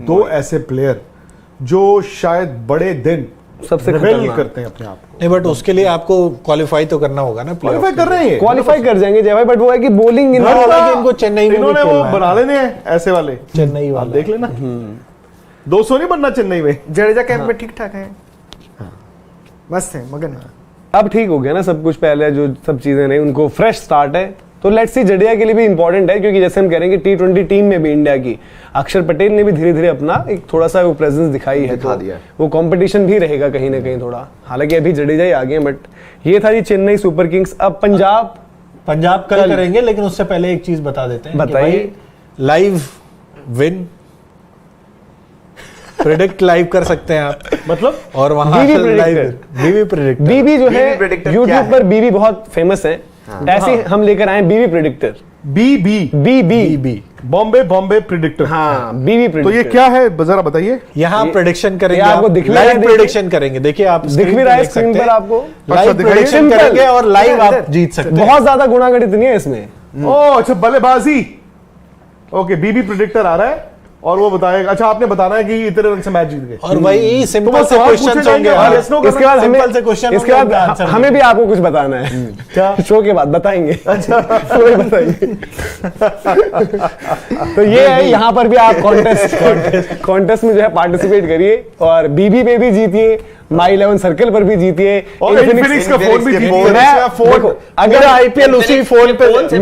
2 ऐसे प्लेयर जो शायद बड़े दिन
सबसे
रिवेल करते हैं अपने आप को।
नहीं बट उसके लिए आपको क्वालिफाई तो करना होगा ना।
क्वालिफाई कर रहे हैं,
क्वालिफाई कर जाएंगे जय भाई, बट वो है कि बॉलिंग
इनको चेन्नई में
इन्होंने वो बना लेने हैं ऐसे वाले,
चेन्नई
आप
वाले
देख लेना। 200 नहीं बनना चेन्नई में।
जडेजा कैंप में ठीक ठाक है, मस्त है, मगन है।
अब ठीक हो गया ना सब कुछ, पहले जो सब चीजें नहीं, उनको फ्रेश स्टार्ट है। तो लेट्स सी, जडेजा के लिए भी इंपॉर्टेंट है, क्योंकि जैसे हम कह रहे हैं कि T20 टीम में भी इंडिया की अक्षर पटेल ने भी धीरे धीरे अपना एक थोड़ा सा वो प्रेजेंस दिखाई है, तो वो कंपटीशन भी रहेगा कहीं ना कहीं थोड़ा। हालांकि अभी जडेजा ही आगे हैं, बट ये था जी चेन्नई सुपर किंग्स। अब पंजाब
कल करेंगे, लेकिन उससे पहले एक चीज बता देते हैं।
बताइए।
लाइव विन प्रेडिक्ट लाइव कर सकते हैं आप,
मतलब
और वहां बीबी प्रेडिक्टर
बीबी जो है यूट्यूब पर बीबी बहुत फेमस है, ऐसे हम लेकर आए बीबी प्रेडिक्टर। बीबी
बॉम्बे प्रेडिक्टर।
हाँ बीबी प्रेडिक्टर।
तो ये क्या है जरा बताइए।
यहाँ प्रेडिक्शन करेंगे,
आपको दिख भी रहा है,
लाइव प्रेडिक्शन करेंगे। देखिए आप
दिख भी रहा है स्क्रीन पर आपको,
लाइव प्रेडिक्शन करेंगे और लाइव आप जीत सकते हैं।
बहुत ज्यादा गुणागणित नहीं है इसमें।
ओह अच्छा, बल्लेबाजी। ओके, बीबी प्रेडिक्टर आ रहा है और वो बताएगा। अच्छा आपने बताना है कि इतने रन से मैच जीत गए,
और वही सिंपल से क्वेश्चंस होंगे।
इसके बाद हमें भी आपको कुछ बताना है,
क्या
शो के बाद बताएंगे। अच्छा बताएंगे। तो ये है, यहाँ पर भी आप कॉन्टेस्ट में जो है पार्टिसिपेट करिए और बीबी पे भी जीतिए, माई 11 सर्कल पर भी जीती है,
और इन्फिनिक्स का फोन भी जीती है।
देखो, अगर
आईपीएल उसी फोन पे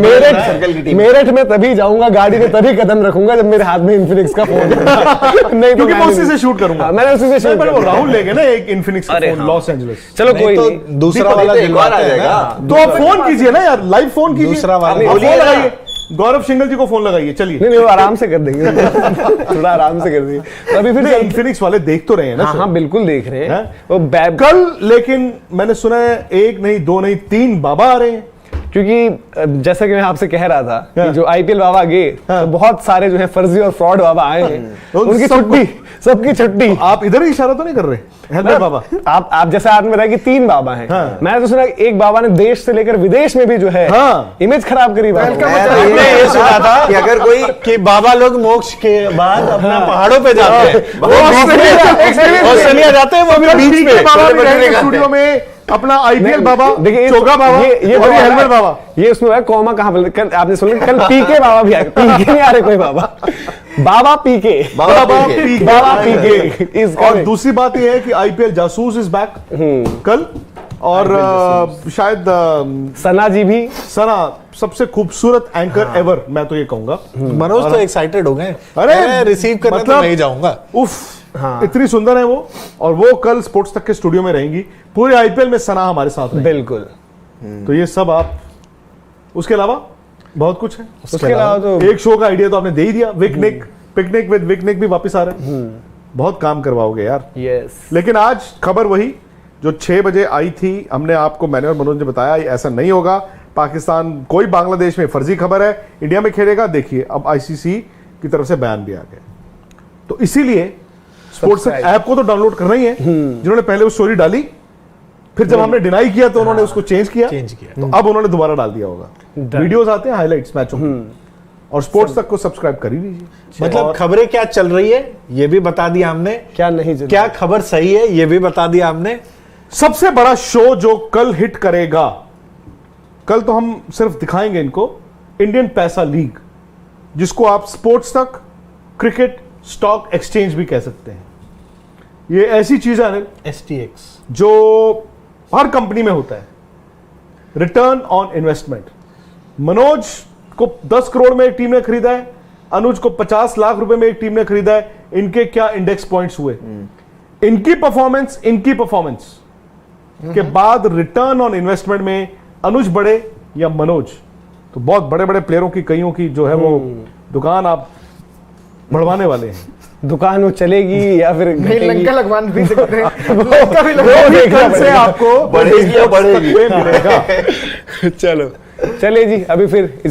मेरठ में तभी जाऊंगा, गाड़ी में तभी कदम रखूंगा जब मेरे हाथ में इन्फिनिक्स का फोन नहीं तो
मैं उसी से शूट करूंगा।
मैंने उसी से शूट करूंगा।
राहुल लेंगे ना एक इन्फिनिक्स का फोन लॉस एंजलिस।
चलो कोई
तो
नहीं,
दूसरा वाला दिलवाते हैं ना।
तो आप फोन कीजिए ना यार, लाइव फोन कीजिए,
दूसरा वाला
आप फोन लगाइए, गौरव सिंगल जी को फोन लगाइए, चलिए।
नहीं वो आराम से कर देंगे थोड़ा आराम से कर देंगे। तो अभी फिर
इन्फिनिक्स वाले देख तो रहे हैं ना।
हाँ बिल्कुल देख रहे हैं
वो कल, लेकिन मैंने सुना है 1 नहीं 2 नहीं 3 बाबा आ रहे हैं,
क्योंकि जैसा कि मैं आपसे कह रहा था कि जो आईपीएल बाबा गए तो बहुत सारे जो है फर्जी और फ्रॉड बाबा आए हैं, उनकी छुट्टी, सबकी छुट्टी।
आप इधर ही इशारा तो नहीं कर रहे हेल्मेट बाबा?
आप जैसे आपने बताया कि 3 बाबा हैं, मैंने तो सुना एक बाबा ने देश से लेकर विदेश में भी जो है इमेज खराब करी।
मैंने ये सुना था कि अगर कोई कि बाबा लोग मोक्ष के बाद अपना पहाड़ों पे जाते हैं, ऑस्ट्रेलिया जाते हैं, वो भी बीच पे
स्टूडियो में अपना आईपीएल बाबा,
देखिए
चोगा बाबा,
ये
और ये हेलमेट बाबा,
ये उसमें है कॉमा कहां पर, कल आपने सुना कल पीके बाबा भी आए, पीके नहीं आ रहे कोई बाबा, बाबा पीके, बाबा पीके।
और दूसरी बात ये है कि आईपीएल जासूस इज बैक कल, और शायद
सना जी भी,
सना सबसे खूबसूरत एंकर एवर, मैं तो ये कहूंगा।
मनोज तो एक्साइटेड हो गए,
अरे
रिसीव करने
मतलब,
तो नहीं जाऊंगा।
उफ, इतनी सुंदर है वो, और वो कल स्पोर्ट्स तक के स्टूडियो में रहेंगी, पूरे आईपीएल में सना हमारे साथ रहेंगी।
बिल्कुल।
तो ये सब आप, उसके अलावा बहुत कुछ है।
उसके अलावा तो
एक शो का आइडिया तो आपने दे ही दिया, विकनिक, पिकनिक विद विकनिक भी वापस आ रहे हैं। बहुत काम करवाओगे यार।
यस।
लेकिन आज खबर वही जो 6 बजे आई थी, हमने आपको, मैंने और मनोज ने बताया ऐसा नहीं होगा, पाकिस्तान कोई बांग्लादेश में फर्जी खबर है, इंडिया में खेलेगा। देखिए अब आईसीसी की तरफ से बयान भी आ गया, तो इसीलिए स्पोर्ट्स ऐप को तो डाउनलोड करना ही है। जिन्होंने पहले वो स्टोरी डाली, फिर जब हमने डिनाई किया तो उन्होंने उसको चेंज किया, तो अब उन्होंने दोबारा डाल दिया होगा। वीडियोस आते हैं हाइलाइट्स मैचों के, और स्पोर्ट्स तक को सब्सक्राइब कर ही लीजिए।
मतलब खबरें क्या चल रही है ये भी बता दिया हमने,
क्या नहीं चल,
क्या खबर सही है ये भी बता दिया हमने।
सबसे बड़ा शो जो कल हिट करेगा, कल तो हम सिर्फ दिखाएंगे इनको, इंडियन पैसा लीग, जिसको आप स्पोर्ट्स तक क्रिकेट स्टॉक एक्सचेंज भी कह सकते हैं। ये ऐसी चीज है
STX
जो हर कंपनी में होता है, रिटर्न ऑन इन्वेस्टमेंट। मनोज को 10 करोड़ में एक टीम ने खरीदा है, अनुज को 50 लाख रुपए में एक टीम ने खरीदा है। इनके क्या इंडेक्स पॉइंट्स हुए, इनकी परफॉर्मेंस के बाद रिटर्न ऑन इन्वेस्टमेंट में अनुज बढ़े या मनोज, तो बहुत बड़े बड़े प्लेयरों की, कईयों की जो है वो दुकान आप बढ़वाने वाले हैं।
दुकान वो चलेगी या फिर
लंका लगवान भी सकते हैं,
से आपको
बढ़ेगी या बढ़ेगी
मिलेगा।
चलो चले जी, अभी फिर